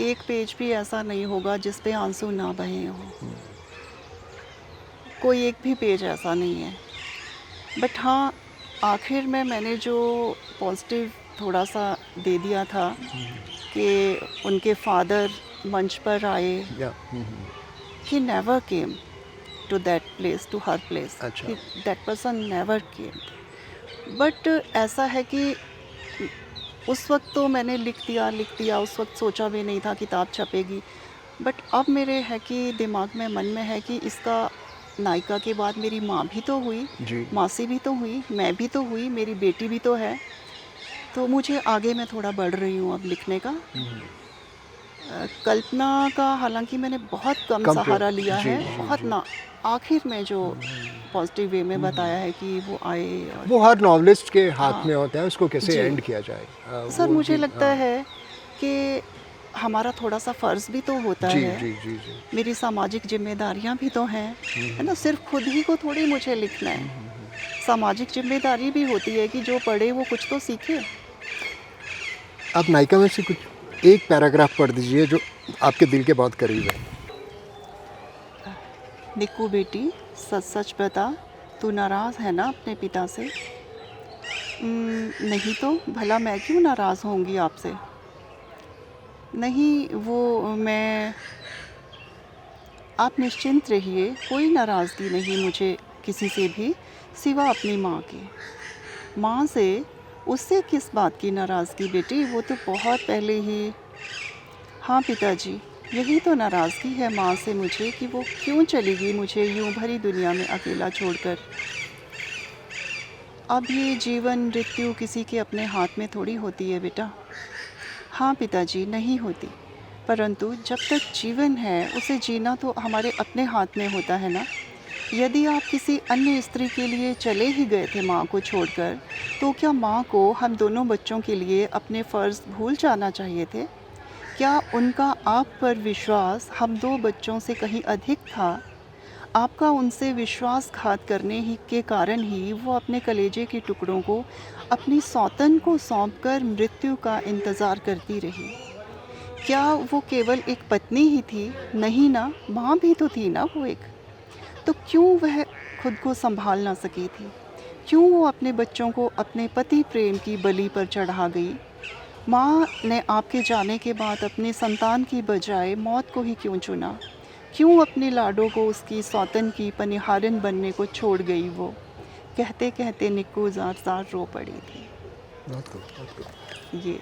एक पेज भी ऐसा नहीं होगा जिस पे आंसू ना बहे हो। कोई एक भी पेज ऐसा नहीं है। बट हाँ, आखिर में मैंने जो पॉजिटिव थोड़ा सा दे दिया था कि उनके फादर मंच पर आए, he never came to that place, to her place. अच्छा। That person never came. But ऐसा है कि उस वक्त तो मैंने लिख दिया, उस वक्त सोचा भी नहीं था किताब छपेगी। बट अब मेरे है कि दिमाग में, मन में है कि इसका नायिका के बाद मेरी माँ भी तो हुई, मासी भी तो हुई, मैं भी तो हुई, मेरी बेटी भी तो है। तो मुझे आगे मैं थोड़ा बढ़ रही हूँ अब लिखने का। कल्पना का हालांकि मैंने बहुत कम सहारा लिया है, बहुत ना, आखिर में जो पॉजिटिव वे में बताया है कि वो आए। और वो हर नॉवेलिस्ट के हाथ में होता है, उसको कैसे एंड किया जाए। सर मुझे लगता है कि हमारा थोड़ा सा फ़र्ज़ भी तो होता है। जी। मेरी सामाजिक जिम्मेदारियां भी तो हैं, है ना। सिर्फ खुद ही को थोड़ी मुझे लिखना है, सामाजिक जिम्मेदारी भी होती है कि जो पढ़े वो कुछ तो सीखे। आप नायिका में से कुछ एक पैराग्राफ पढ़ दीजिए जो आपके दिल के बहुत करीब है। निक्कू बेटी, सच सच बता, तू नाराज़ है ना अपने पिता से? नहीं तो भला मैं क्यों नाराज़ होंगी आपसे? नहीं, वो मैं, आप निश्चिंत रहिए, कोई नाराज़गी नहीं मुझे किसी से भी, सिवा अपनी माँ की। माँ से, उससे किस बात की नाराज़गी बेटी, वो तो बहुत पहले ही। हाँ पिताजी, यही तो नाराज़गी है माँ से मुझे कि वो क्यों चली गई मुझे यूं भरी दुनिया में अकेला छोड़कर। अब ये जीवन मृत्यु किसी के अपने हाथ में थोड़ी होती है बेटा। हाँ पिताजी, नहीं होती, परंतु जब तक जीवन है उसे जीना तो हमारे अपने हाथ में होता है ना। यदि आप किसी अन्य स्त्री के लिए चले ही गए थे माँ को छोड़कर, तो क्या माँ को हम दोनों बच्चों के लिए अपने फ़र्ज़ भूल जाना चाहिए थे? क्या उनका आप पर विश्वास हम दो बच्चों से कहीं अधिक था? आपका उनसे विश्वासघात करने ही के कारण ही वो अपने कलेजे के टुकड़ों को अपनी सौतन को सौंपकर मृत्यु का इंतज़ार करती रही। क्या वो केवल एक पत्नी ही थी? नहीं ना, माँ भी तो थी ना वो एक। तो क्यों वह खुद को संभाल ना सकी थी? क्यों वो अपने बच्चों को अपने पति प्रेम की बलि पर चढ़ा गई? माँ ने आपके जाने के बाद अपने संतान की बजाय मौत को ही क्यों चुना? क्यों अपने लाडों को उसकी सौतन की पनिहारन बनने को छोड़ गई वो? कहते कहते निक्कू जार जार रो पड़ी थी। बहुत खूब, बहुत खूब। ये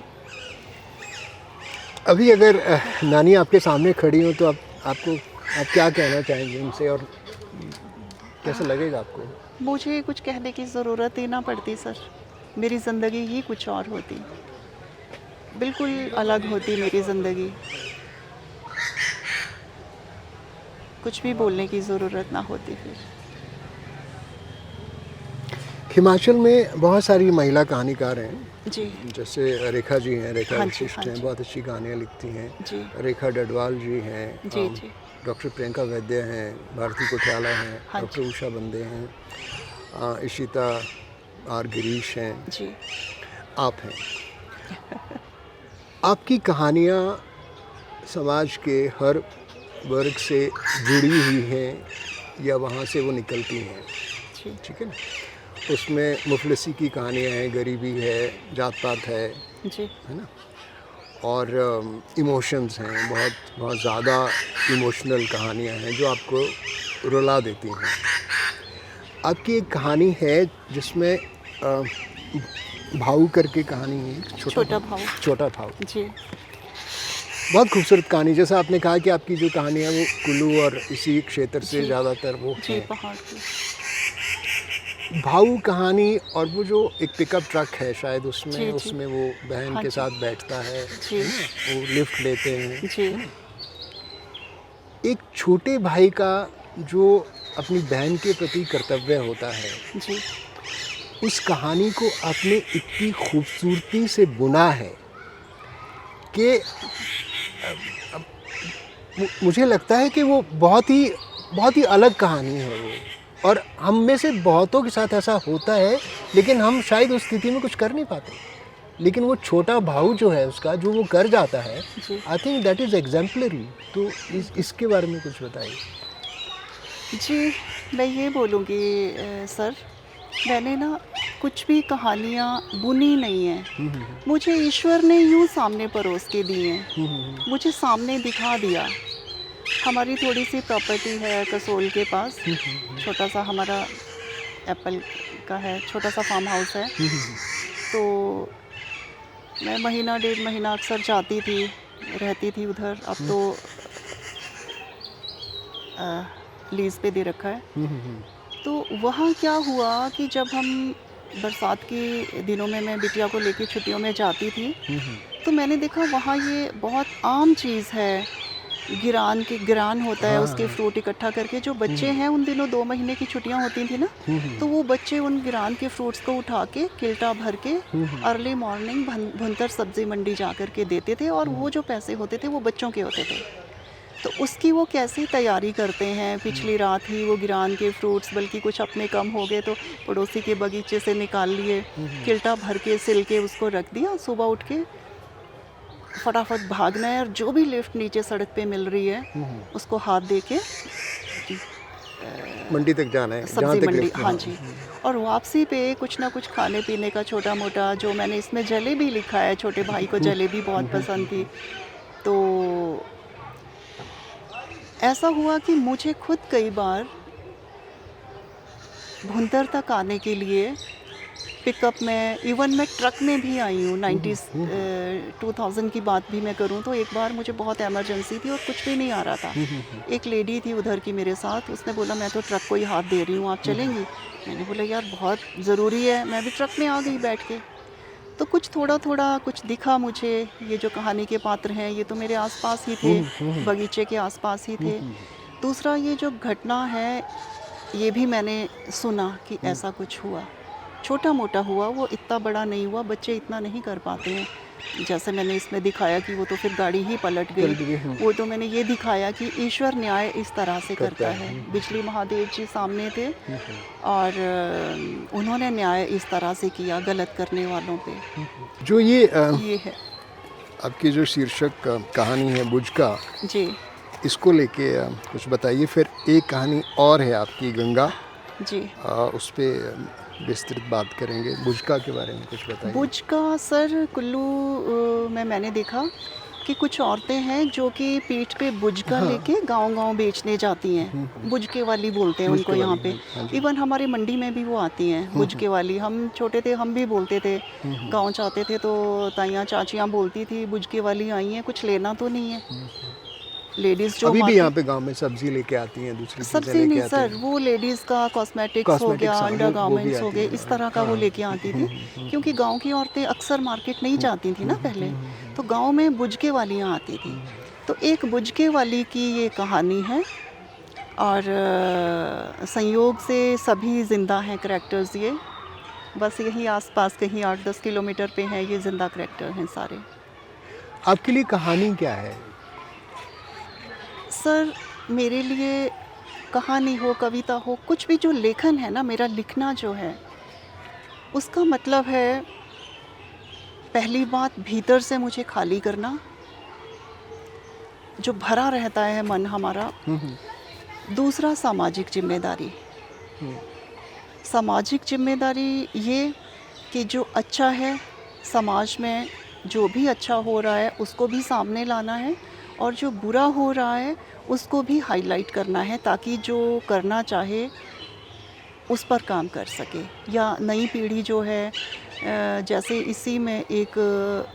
अभी अगर नानी आपके सामने खड़ी हो तो आप क्या कहना चाहेंगे उनसे, और कैसा लगेगा आपको? मुझे कुछ कहने की ज़रूरत ही ना पड़ती सर। मेरी ज़िंदगी ही कुछ और होती, बिल्कुल अलग होती मेरी ज़िंदगी। कुछ भी बोलने की ज़रूरत ना होती फिर। हिमाचल में बहुत सारी महिला कहानीकार हैं, जी जैसे रेखा जी हैं, रेखा हाँ जी, वशिष्ठ हाँ हैं, जी। बहुत अच्छी कहानियाँ लिखती हैं। जी रेखा डडवाल जी हैं, जी जी डॉक्टर प्रियंका वैद्य हैं, भारती कोठियाला हैं, हाँ डॉक्टर जी उषा बंदे हैं, इशिता आर गिरीश हैं, जी। आप हैं। आपकी कहानियाँ समाज के हर वर्ग से जुड़ी हुई हैं या वहाँ से वो निकलती हैं, जी ठीक है ना? उसमें मुफलिसी की कहानियाँ हैं, गरीबी है, जात पात जी है ना, और इमोशंस हैं, बहुत बहुत ज़्यादा इमोशनल कहानियाँ हैं जो आपको रुला देती हैं। आपकी एक कहानी है जिसमें भाऊ करके कहानी है, छोटा भाऊ। छोटा भाऊ। जी बहुत खूबसूरत कहानी, जैसा आपने कहा कि आपकी जो कहानी है वो कुल्लू और इसी क्षेत्र से जी ज़्यादातर वो जी है। पहाड़ की। भाऊ कहानी, और वो जो एक पिकअप ट्रक है शायद जी जी उसमें वो बहन हाँ के जी साथ बैठता है जी ना? वो लिफ्ट लेते हैं। जी एक छोटे भाई का जो अपनी बहन के प्रति कर्तव्य होता है, जी उस कहानी को आपने इतनी खूबसूरती से बुना है कि मुझे लगता है कि वो बहुत ही अलग कहानी है वो, और हम में से बहुतों के साथ ऐसा होता है, लेकिन हम शायद उस स्थिति में कुछ कर नहीं पाते। लेकिन वो छोटा भाऊ जो है उसका, जो वो कर जाता है, जी I think that is exemplary. तो इसके बारे में कुछ बताइए। जी। मैं ये बोलूँगी सर, मैंने ना कुछ भी कहानियाँ बुनी नहीं हैं। मुझे ईश्वर ने यूँ सामने परोस के दी हैं, मुझे सामने दिखा दिया। हमारी थोड़ी सी प्रॉपर्टी है कसोल के पास, छोटा सा हमारा एप्पल का है, छोटा सा फार्म हाउस है। तो मैं महीना डेढ़ महीना अक्सर जाती थी, रहती थी उधर। अब तो लीज़ पे दे रखा है। तो वहाँ क्या हुआ कि जब हम बरसात के दिनों में मैं बिटिया को लेके छुट्टियों में जाती थी, तो मैंने देखा वहाँ ये बहुत आम चीज़ है। गिरान होता है, उसके फ्रूट इकट्ठा करके जो बच्चे हैं, उन दिनों 2 महीने की छुट्टियाँ होती थी ना, तो वो बच्चे उन गिरान के फ्रूट्स को उठा के किल्टा भर के अर्ली मॉर्निंग भुंतर सब्जी मंडी जा कर के देते थे, और वो जो पैसे होते थे वो बच्चों के होते थे। तो उसकी वो कैसी तैयारी करते हैं, पिछली रात ही वो गिरान के फ्रूट्स, बल्कि कुछ अपने कम हो गए तो पड़ोसी के बगीचे से निकाल लिए, किल्टा भर के सिल के उसको रख दिया। सुबह उठ के फटाफट भागना है, और जो भी लिफ्ट नीचे सड़क पे मिल रही है उसको हाथ दे के मंडी तक जाना है, जहाँ सब्जी तक मंडी। लिफ्ट हाँ है। जी। और वापसी पे कुछ ना कुछ खाने पीने का छोटा मोटा, जो मैंने इसमें जलेबी लिखा है, छोटे भाई को जलेबी बहुत पसंद थी। तो ऐसा हुआ कि मुझे खुद कई बार भुंतर तक आने के लिए पिकअप में, इवन मैं ट्रक में भी आई हूँ। 2000 की बात भी मैं करूँ तो एक बार मुझे बहुत इमरजेंसी थी और कुछ भी नहीं आ रहा था। एक लेडी थी उधर की मेरे साथ, उसने बोला मैं तो ट्रक को ही हाथ दे रही हूँ, आप चलेंगी? मैंने बोला यार बहुत ज़रूरी है। मैं भी ट्रक में आ गई बैठ के। तो कुछ थोड़ा थोड़ा कुछ दिखा मुझे। ये जो कहानी के पात्र हैं ये तो मेरे आसपास ही थे, बगीचे के आसपास ही थे। दूसरा ये जो घटना है ये भी मैंने सुना कि ऐसा कुछ हुआ, छोटा मोटा हुआ, वो इतना बड़ा नहीं हुआ, बच्चे इतना नहीं कर पाते हैं। जैसे मैंने इसमें दिखाया कि वो तो फिर गाड़ी ही पलट गई, पलट गई, हाँ। वो तो मैंने ये दिखाया कि ईश्वर न्याय इस तरह से करता करता है। है। बिजली महादेव जी सामने थे और उन्होंने न्याय इस तरह से किया गलत करने वालों पे। जो ये है आपकी जो शीर्षक कहानी है बुझ का, जी। इसको लेके कुछ बताइए। फिर एक कहानी और है आपकी गंगा, जी। उस पे विस्तृत बात करेंगे। बुझका के बारे में कुछ बताइए। बुझ का सर कुल्लू में मैंने देखा कि कुछ औरतें हैं जो कि पीठ पे बुझका हाँ। लेके गांव-गांव बेचने जाती हैं। बुझके वाली बोलते हैं बुझके उनको यहाँ वाली, पे। हाँ जी। इवन हमारे मंडी में भी वो आती हैं बुझके वाली। हम छोटे थे, हम भी बोलते थे, गांव जाते थे तो ताइयाँ चाचियाँ बोलती थी बुझके वाली आई हैं, कुछ लेना तो नहीं है। लेडीज़ जो अभी भी मार्केट यहाँ पे गांव में सब्जी लेके आती हैं, दूसरी चीज़ें सबसे लेके नहीं आती सर, हैं। वो लेडीज़ का कॉस्मेटिक्स हो कॉस्मेटिक गया, सामान वो भी अंडरगारमेंट्स हो आती गए, हैं। इस तरह का वो हाँ। लेके आती थी। क्योंकि गांव की औरतें अक्सर मार्केट नहीं जाती थी ना पहले, तो गांव में बुझके वालियाँ आती थी। तो एक बुझके वाली की ये कहानी है और संयोग से सभी ज़िंदा हैं करैक्टर्स ये। बस यही आसपास कहीं 8-10 किलोमीटर पे हैं, ये ज़िंदा करैक्टर हैं सारे। आपके लिए कहानी क्या है? सर मेरे लिए कहानी हो, कविता हो, कुछ भी जो लेखन है ना, मेरा लिखना जो है, उसका मतलब है पहली बात भीतर से मुझे खाली करना, जो भरा रहता है मन हमारा। दूसरा सामाजिक जिम्मेदारी। सामाजिक जिम्मेदारी ये कि जो अच्छा है समाज में, जो भी अच्छा हो रहा है उसको भी सामने लाना है और जो बुरा हो रहा है उसको भी हाईलाइट करना है, ताकि जो करना चाहे उस पर काम कर सके। या नई पीढ़ी जो है, जैसे इसी में एक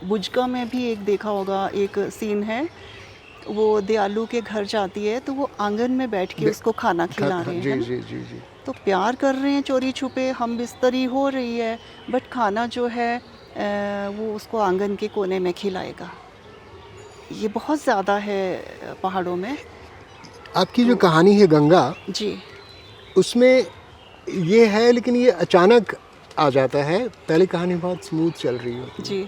बुझका में भी एक देखा होगा, एक सीन है, वो दयालु के घर जाती है तो वो आंगन में बैठ के उसको खाना खिला रहे हैं, जी है ना? जी जी जी। तो प्यार कर रहे हैं चोरी छुपे, हम बिस्तरी हो रही है, बट खाना जो है वो उसको आंगन के कोने में खिलाएगा। ये बहुत ज़्यादा है पहाड़ों में। आपकी जो कहानी है गंगा, जी। उसमें ये है, लेकिन ये अचानक आ जाता है। पहले कहानी बहुत स्मूथ चल रही होती है। जी।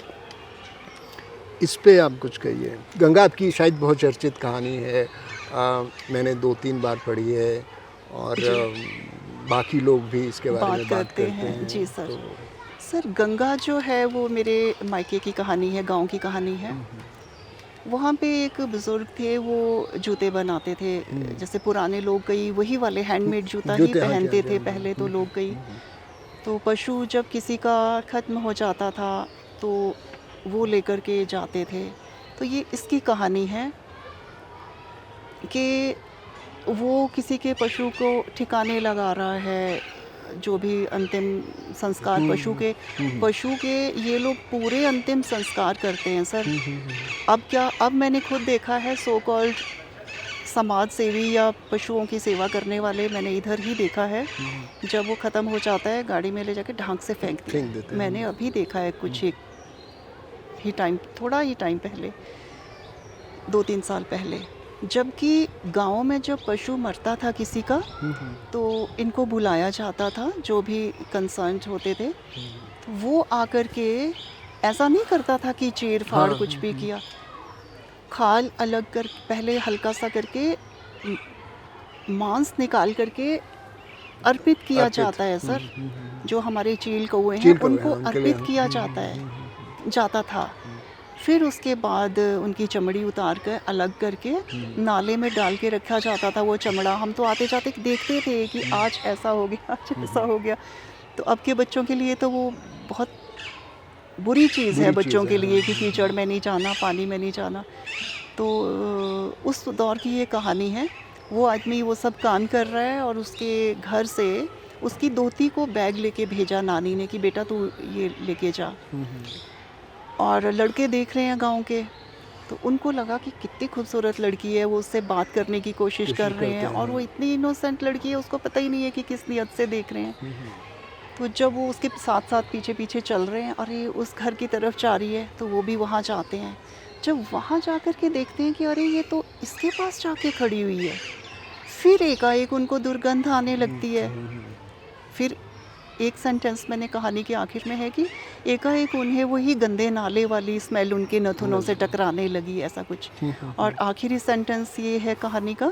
इस पे आप कुछ कहिए। गंगा आपकी शायद बहुत चर्चित कहानी है, मैंने 2-3 बार पढ़ी है और बाकी लोग भी इसके बारे में बात करते हैं। जी सर। तो सर गंगा जो है वो मेरे मायके की कहानी है, गांव की कहानी है। वहाँ पे एक बुज़ुर्ग थे, वो जूते बनाते थे। जैसे पुराने लोग कई वही वाले हैंडमेड जूता ही जूते, हाँ जी, हाँ पहनते जी, थे हाँ जी। पहले तो लोग कई। तो पशु जब किसी का ख़त्म हो जाता था तो वो लेकर के जाते थे। तो ये इसकी कहानी है कि वो किसी के पशु को ठिकाने लगा रहा है, जो भी अंतिम संस्कार पशु के ये लोग पूरे अंतिम संस्कार करते हैं सर। अब मैंने खुद देखा है, सो कॉल्ड समाज सेवी या पशुओं की सेवा करने वाले मैंने इधर ही देखा है, जब वो ख़त्म हो जाता है गाड़ी में ले जाके ढांक से फेंक फेंक देते दिया। हैं। मैंने अभी देखा है कुछ एक ही टाइम, थोड़ा ही टाइम पहले, 2-3 साल पहले। जबकि गाँव में जब पशु मरता था किसी का, तो इनको बुलाया जाता था, जो भी कंसर्न्ड होते थे। तो वो आकर के ऐसा नहीं करता था कि चीर फाड़ कुछ भी किया, खाल अलग कर पहले हल्का सा करके मांस निकाल करके अर्पित किया जाता है सर। जो हमारे चील कौए हैं उनको अर्पित किया जाता था। फिर उसके बाद उनकी चमड़ी उतार कर अलग करके नाले में डाल के रखा जाता था वो चमड़ा। हम तो आते जाते देखते थे कि आज ऐसा हो गया, आज ऐसा हो गया। तो अब के बच्चों के लिए तो वो बहुत बुरी चीज़ है बच्चों के लिए कि कीचड़ में नहीं जाना, पानी में नहीं जाना। तो उस दौर की ये कहानी है। वो आदमी वो सब काम कर रहा है और उसके घर से उसकी दोती को बैग लेके भेजा नानी ने कि बेटा तू ये लेके जा। और लड़के देख रहे हैं गांव के, तो उनको लगा कि कितनी खूबसूरत लड़की है, वो उससे बात करने की कोशिश कर रहे हैं और वो इतनी इनोसेंट लड़की है, उसको पता ही नहीं है कि किस नियत से देख रहे हैं। तो जब वो उसके साथ साथ पीछे पीछे चल रहे हैं, अरे उस घर की तरफ जा रही है, तो वो भी वहाँ जाते हैं। जब वहाँ जा कर के देखते हैं कि अरे ये तो इसके पास जाके खड़ी हुई है, फिर एकाएक उनको दुर्गंध आने लगती है। फिर एक सेंटेंस मैंने कहानी के आखिर में है कि एकाएक उन्हें वही गंदे नाले वाली स्मेल उनके नथुनों से टकराने लगी, ऐसा कुछ। और आखिरी सेंटेंस ये है कहानी का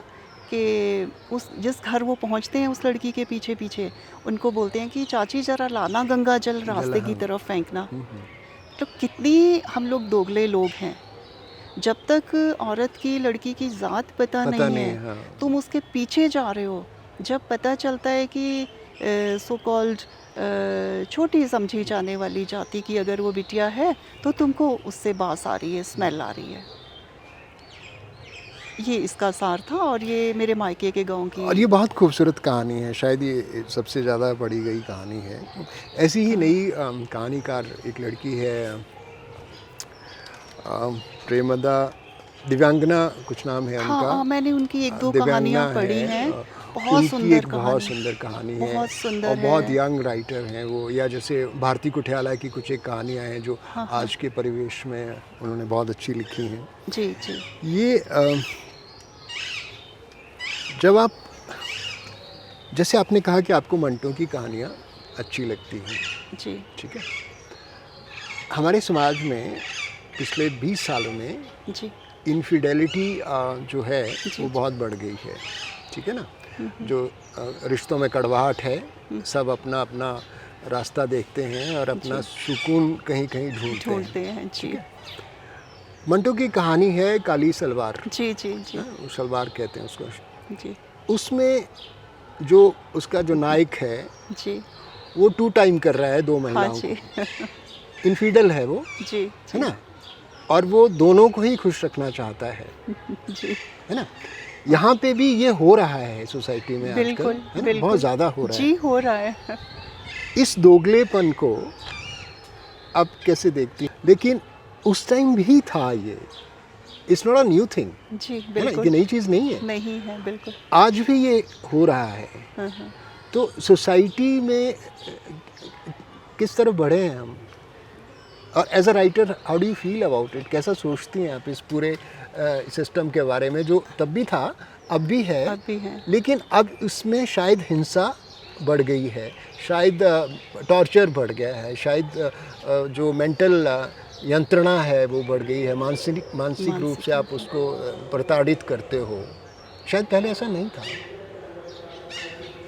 कि उस जिस घर वो पहुंचते हैं उस लड़की के पीछे पीछे उनको बोलते हैं कि चाची ज़रा लाना गंगा जल रास्ते की तरफ फेंकना। तो कितनी हम लोग दोगले लोग हैं। जब तक औरत की लड़की की ज़ात पता नहीं है, हाँ। तुम उसके पीछे जा रहे हो। जब पता चलता है कि सो कॉल्ड छोटी समझी जाने वाली जाति की अगर वो बिटिया है तो तुमको उससे बास आ रही है, स्मेल आ रही है। ये इसका सार था और ये मेरे मायके के गांव की। और ये बहुत खूबसूरत कहानी है, शायद ये सबसे ज़्यादा पढ़ी गई कहानी है। ऐसी ही नई कहानीकार एक लड़की है, प्रेमदा दिव्यांगना कुछ नाम है उनका। हाँ, मैंने उनकी एक दो दिव्यांगना कहानियाँ पढ़ी है, हैं। बहुत उनकी सुंदर एक बहुत कहानी, सुंदर कहानी है बहुत सुंदर और बहुत है। यंग राइटर हैं वो। या जैसे भारती कुठियाला की कुछ एक कहानियाँ हैं जो हाँ, आज के परिवेश में उन्होंने बहुत अच्छी लिखी हैं। जी जी ये जब आप, जैसे आपने कहा कि आपको मंटो की कहानियाँ अच्छी लगती हैं, जी ठीक है। हमारे समाज में पिछले 20 सालों में जी इनफिडेलिटी जो है जी, वो बहुत बढ़ गई है, ठीक है ना। जो रिश्तों में कड़वाहट है, सब अपना अपना रास्ता देखते हैं और अपना सुकून कहीं कहीं ढूंढते हैं। जी मंटो की कहानी है काली सलवार, जी जी जी वो सलवार कहते हैं उसको। जी उसमें जो उसका जो नायक है जी वो 2 टाइम कर रहा है 2 हाँ महिलाओं जी को, इनफिडल है वो, जी है ना। और वो दोनों को ही खुश रखना चाहता है जी ना। यहाँ पे भी ये हो रहा है सोसाइटी में आजकल, बिल्कुल है ना, बिल्कुल बहुत ज़्यादा हो रहा जी, हो रहा है। है। इस दोगलेपन को अब कैसे देखती, लेकिन उस टाइम भी था ये, it's not a new thing, जी है ना, बिल्कुल ये नई चीज़ नहीं है, नहीं है, बिल्कुल। आज भी ये हो रहा है। हाँ, हाँ। तो सोसाइटी में किस तरफ बढ़े हैं हम, और as a writer how do you feel about it, कैसा सोचती हैं आप इस पूरे सिस्टम के बारे में जो तब भी था अब भी है, अब भी है। लेकिन अब इसमें शायद हिंसा बढ़ गई है, शायद टॉर्चर बढ़ गया है, शायद जो मेंटल यंत्रणा है वो बढ़ गई है, मानसिक रूप से आप उसको प्रताड़ित करते हो। शायद पहले ऐसा नहीं था।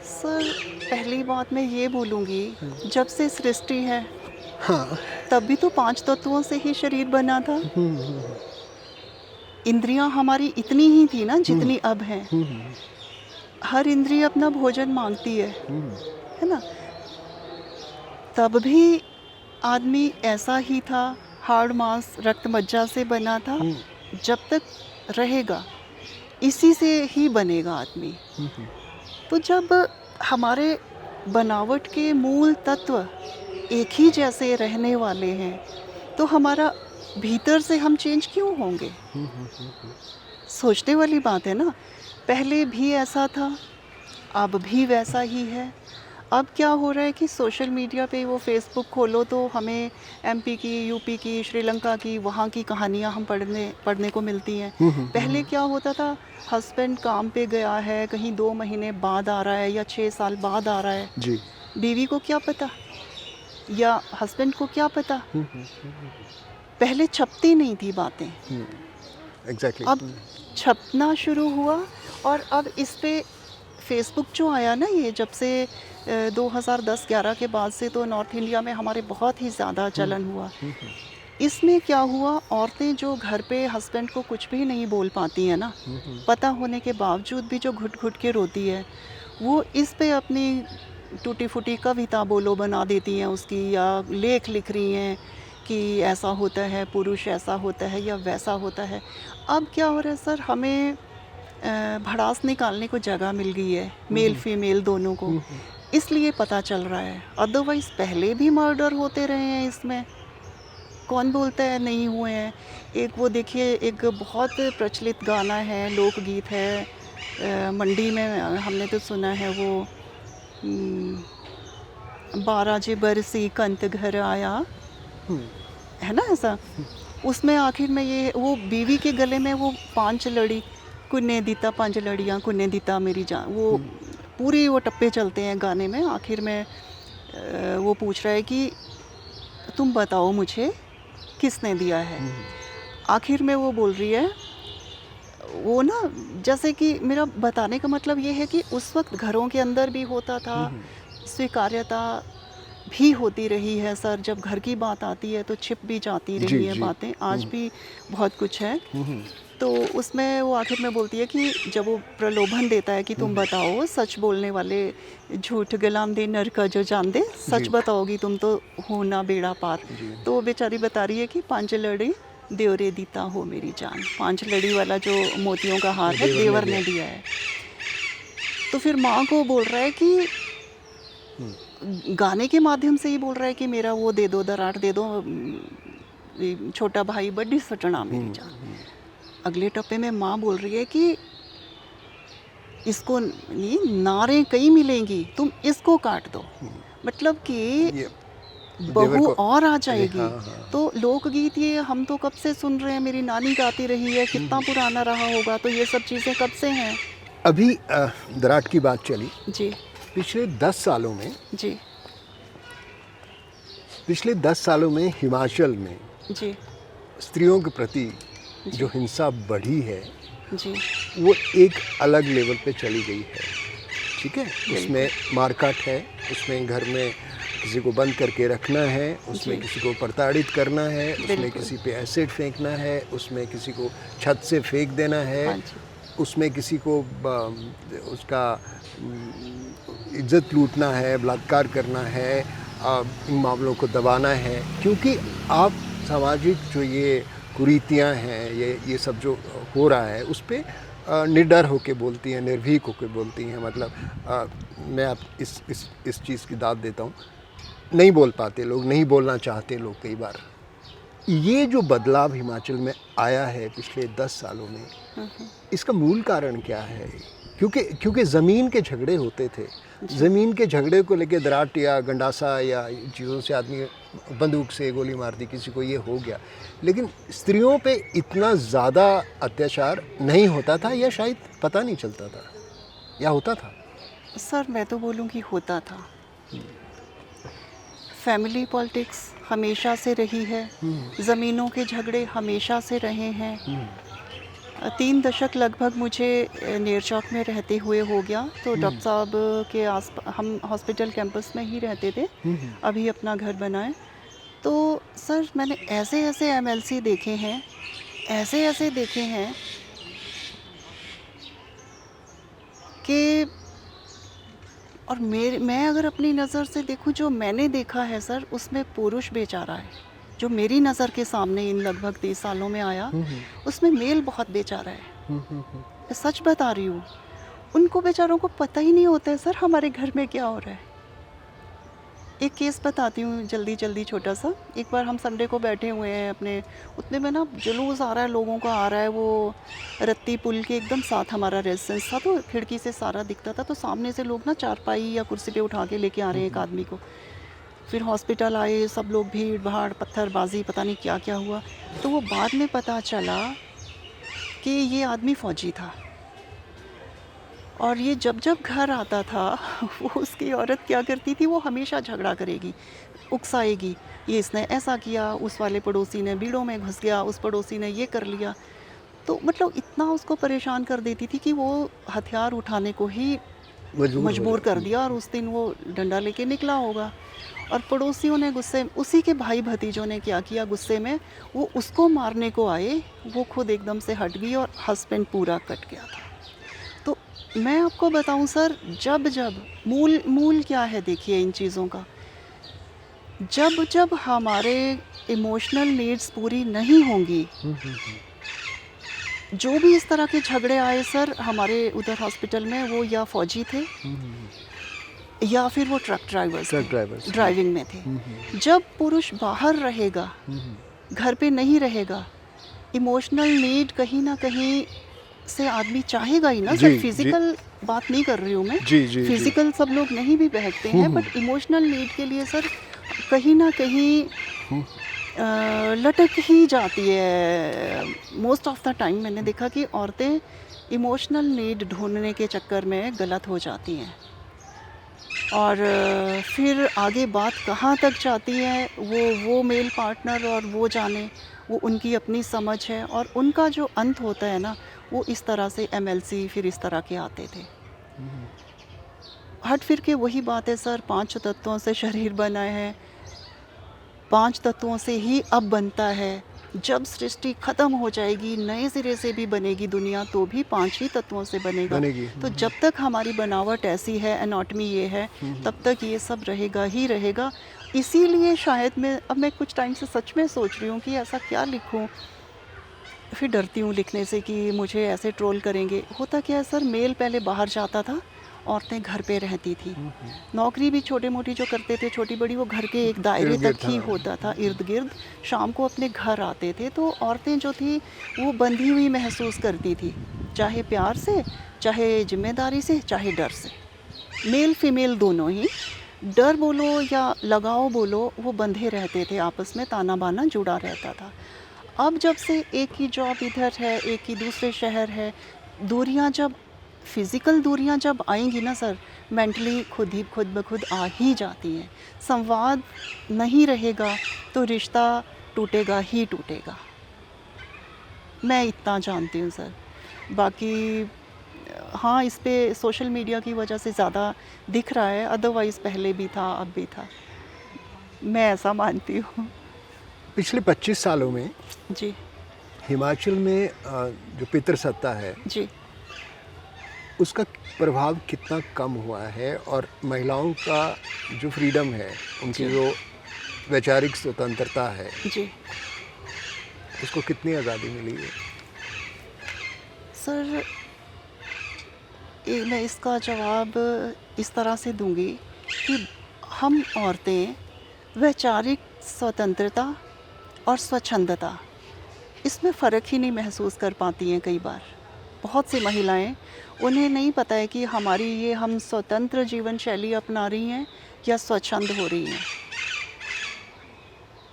सर, पहली बात मैं ये बोलूँगी, जब से सृष्टि है हाँ। तब भी तो 5 तत्वों से ही शरीर बना था। इंद्रियां हमारी इतनी ही थी ना जितनी अब हैं। हर इंद्रिय अपना भोजन मांगती है ना। तब भी आदमी ऐसा ही था, हाड़ मांस रक्त मज्जा से बना था। जब तक रहेगा इसी से ही बनेगा आदमी। तो जब हमारे बनावट के मूल तत्व एक ही जैसे रहने वाले हैं तो हमारा भीतर से हम चेंज क्यों होंगे? सोचने वाली बात है ना। पहले भी ऐसा था, अब भी वैसा ही है। अब क्या हो रहा है कि सोशल मीडिया पे वो फेसबुक खोलो तो हमें एमपी की, यूपी की, श्रीलंका की, वहाँ की कहानियाँ हम पढ़ने को मिलती हैं। पहले क्या होता था, हस्बैंड काम पे गया है, कहीं 2 महीने बाद आ रहा है या 6 साल बाद आ रहा है जी। बीवी को क्या पता या हस्बैंड को क्या पता। पहले छपती नहीं थी बातें, एग्जैक्टली। अब छपना शुरू हुआ। और अब इस पे फेसबुक जो आया ना, ये जब से 2010-11 के बाद से तो नॉर्थ इंडिया में हमारे बहुत ही ज़्यादा चलन हुआ। इसमें क्या हुआ, औरतें जो घर पे हस्बैंड को कुछ भी नहीं बोल पाती हैं ना, पता होने के बावजूद भी जो घुट घुट के रोती है, वो इस पे अपनी टूटी फूटी कविता बोलो बना देती हैं उसकी, या लेख लिख रही हैं कि ऐसा होता है, पुरुष ऐसा होता है या वैसा होता है। अब क्या हो रहा है सर, हमें भड़ास निकालने को जगह मिल गई है, मेल फीमेल दोनों को, इसलिए पता चल रहा है। अदरवाइज़ पहले भी मर्डर होते रहे हैं इसमें, कौन बोलता है नहीं हुए हैं। एक वो देखिए, एक बहुत प्रचलित गाना है, लोकगीत है, मंडी में हमने तो सुना है वो, 12 जे बरसी कंत घर आया, है ना ऐसा। उसमें आखिर में ये वो बीवी के गले में वो पांच लड़ी कुन्ने दीता पांच लड़ियाँ कुन्ने दीता मेरी जान, वो पूरे वो टप्पे चलते हैं गाने में। आखिर में वो पूछ रहा है कि तुम बताओ मुझे किसने दिया है। आखिर में वो बोल रही है, वो ना, जैसे कि मेरा बताने का मतलब ये है कि उस वक्त घरों के अंदर भी होता था, स्वीकार्यता भी होती रही है सर। जब घर की बात आती है तो छिप भी जाती रही है बातें, आज भी बहुत कुछ है। तो उसमें वो आखिर में बोलती है कि जब वो प्रलोभन देता है कि तुम बताओ, सच बोलने वाले झूठ गुलाम दे नर का जो जान दे, सच बताओगी तुम तो हो ना बेड़ा पार। तो वो बेचारी बता रही है कि पांच लड़ी देवरे दीता हो मेरी जान। पांच लड़ी वाला जो मोतियों का हार है देवर ने दिया है। तो फिर माँ को बोल रहा है कि गाने के माध्यम से ही बोल रहा है कि मेरा वो दे दो, दरार दे दो, छोटा भाई बड़ी सटना मेरी जान। अगले टप्पे में माँ बोल रही है कि इसको नहीं, नारें कई मिलेंगी, तुम इसको काट दो। मतलब कि बहू और आ जाएगी। तो लोकगीत ये हम तो कब से सुन रहे हैं, मेरी नानी गाती रही है, कितना पुराना रहा होगा। तो ये सब चीज़ें कब से हैं। अभी दराट की बात चली जी, पिछले 10 सालों में, जी, पिछले 10 सालों में हिमाचल में जी, स्त्रियों के प्रति जो हिंसा बढ़ी है जी, वो एक अलग लेवल पे चली गई है। ठीक है, उसमें मारकाट है, उसमें घर में किसी को बंद करके रखना है, उसमें किसी को प्रताड़ित करना है, उसमें किसी पे एसिड फेंकना है, उसमें किसी को छत से फेंक देना है, उसमें किसी को उसका इज्जत लूटना है, बलात्कार करना है, इन मामलों को दबाना है। क्योंकि आप सामाजिक जो ये कुरीतियाँ हैं, ये सब जो हो रहा है उस पर निडर होके बोलती हैं, निर्भीक होके बोलती हैं। मतलब मैं आप इस चीज़ की दाद देता हूँ, नहीं बोल पाते लोग, नहीं बोलना चाहते लोग कई बार। ये जो बदलाव हिमाचल में आया है पिछले 10 सालों में, इसका मूल कारण क्या है? क्योंकि ज़मीन के झगड़े होते थे, ज़मीन के झगड़े को लेके दराट या गंडासा या चीज़ों से आदमी बंदूक से गोली मार दी किसी को, ये हो गया। लेकिन स्त्रियों पे इतना ज़्यादा अत्याचार नहीं होता था, या शायद पता नहीं चलता था, या होता था? सर मैं तो बोलूँ कि होता था। फैमिली पॉलिटिक्स हमेशा से रही है, ज़मीनों के झगड़े हमेशा से रहे हैं। 3 दशक लगभग मुझे नेरचौक में रहते हुए हो गया। तो डॉक्टर साहब के हम हॉस्पिटल कैंपस में ही रहते थे, अभी अपना घर बनाए। तो सर मैंने ऐसे ऐसे एमएलसी देखे हैं, ऐसे ऐसे देखे हैं कि, और मैं अगर अपनी नज़र से देखूं, जो मैंने देखा है सर, उसमें पुरुष बेचारा है। जो मेरी नज़र के सामने इन लगभग 30 सालों में आया, उसमें मेल बहुत बेचारा है। मैं सच बता रही हूँ, उनको बेचारों को पता ही नहीं होता है सर हमारे घर में क्या हो रहा है। एक केस बताती हूँ जल्दी जल्दी, छोटा सा। एक बार हम संडे को बैठे हुए हैं अपने, उतने में ना जुलूस आ रहा है, लोगों का आ रहा है। वो रत्ती पुल के एकदम साथ हमारा रेजिडेंस था, तो खिड़की से सारा दिखता था। तो सामने से लोग ना चारपाई या कुर्सी पे उठा के लेके आ रहे हैं एक आदमी को। फिर हॉस्पिटल आए सब लोग, भीड़ भाड़, पत्थरबाजी, पता नहीं क्या क्या हुआ। तो वो बाद में पता चला कि ये आदमी फ़ौजी था, और ये जब जब घर आता था वो उसकी औरत क्या करती थी, वो हमेशा झगड़ा करेगी, उकसाएगी, ये इसने ऐसा किया, उस वाले पड़ोसी ने बीड़ों में घुस गया, उस पड़ोसी ने ये कर लिया। तो मतलब इतना उसको परेशान कर देती थी कि वो हथियार उठाने को ही मजबूर कर दिया। और उस दिन वो डंडा लेके निकला होगा, और पड़ोसियों ने गुस्से, उसी के भाई भतीजों ने क्या किया, गुस्से में वो उसको मारने को आए, वो खुद एकदम से हट गई और हस्बैंड पूरा कट गया था। तो मैं आपको बताऊं सर, जब जब मूल क्या है देखिए इन चीज़ों का, जब जब हमारे इमोशनल नीड्स पूरी नहीं होंगी, जो भी इस तरह के झगड़े आए सर हमारे उधर हॉस्पिटल में, वो या फौजी थे या फिर वो ट्रक ड्राइवर्स ड्राइविंग में थे। जब पुरुष बाहर रहेगा, घर पे नहीं रहेगा, इमोशनल नीड कहीं ना कहीं से आदमी चाहेगा ही ना सर। फिजिकल बात नहीं कर रही हूँ मैं, फिजिकल सब लोग नहीं भी बहकते हैं, बट इमोशनल नीड के लिए सर कहीं ना कहीं लटक ही जाती है, मोस्ट ऑफ द टाइम मैंने देखा कि औरतें इमोशनल नीड ढूंढने के चक्कर में गलत हो जाती हैं, और फिर आगे बात कहाँ तक जाती है वो मेल पार्टनर और वो जाने, वो उनकी अपनी समझ है, और उनका जो अंत होता है ना, वो इस तरह से एमएलसी फिर इस तरह के आते थे। हट फिर के वही बात है सर, 5 तत्वों से शरीर बना है, 5 तत्वों से ही अब बनता है। जब सृष्टि खत्म हो जाएगी, नए सिरे से भी बनेगी दुनिया, तो भी 5 ही तत्वों से बनेगा। बनेगी। तो जब तक हमारी बनावट ऐसी है, एनाटॉमी ये है, तब तक ये सब रहेगा ही रहेगा। इसीलिए शायद मैं कुछ टाइम से सच में सोच रही हूँ कि ऐसा क्या लिखूँ। फिर डरती हूँ लिखने से कि मुझे ऐसे ट्रोल करेंगे। होता क्या है सर, मेल पहले बाहर जाता था, औरतें घर पे रहती थी। नौकरी भी छोटी मोटी जो करते थे, छोटी बड़ी, वो घर के एक दायरे इर्द-गिर्द तक ही हाँ। होता था, इर्द गिर्द। शाम को अपने घर आते थे, तो औरतें जो थी वो बंधी हुई महसूस करती थी, चाहे प्यार से, चाहे जिम्मेदारी से, चाहे डर से। मेल फीमेल दोनों ही, डर बोलो या लगाव बोलो, वो बंधे रहते थे आपस में, ताना बाना जुड़ा रहता था। अब जब से एक ही जॉब इधर है, एक ही दूसरे शहर है, दूरियां जब, फिज़िकल दूरियां जब आएंगी ना सर, मेंटली खुद ब खुद आ ही जाती हैं। संवाद नहीं रहेगा तो रिश्ता टूटेगा ही टूटेगा। मैं इतना जानती हूँ सर। बाकी हाँ, इस पे सोशल मीडिया की वजह से ज़्यादा दिख रहा है, अदरवाइज़ पहले भी था, अब भी था। मैं ऐसा मानती हूँ। पिछले 25 सालों में जी हिमाचल में जो पितृसत्ता है, जी उसका प्रभाव कितना कम हुआ है, और महिलाओं का जो फ्रीडम है, उनकी जी। जो वैचारिक स्वतंत्रता है, जी उसको कितनी आज़ादी मिली है? सर, मैं इसका जवाब इस तरह से दूंगी कि हम औरतें वैचारिक स्वतंत्रता और स्वच्छंदता, इसमें फ़र्क ही नहीं महसूस कर पाती हैं कई बार। बहुत सी महिलाएं, उन्हें नहीं पता है कि हम स्वतंत्र जीवन शैली अपना रही हैं या स्वच्छंद हो रही हैं।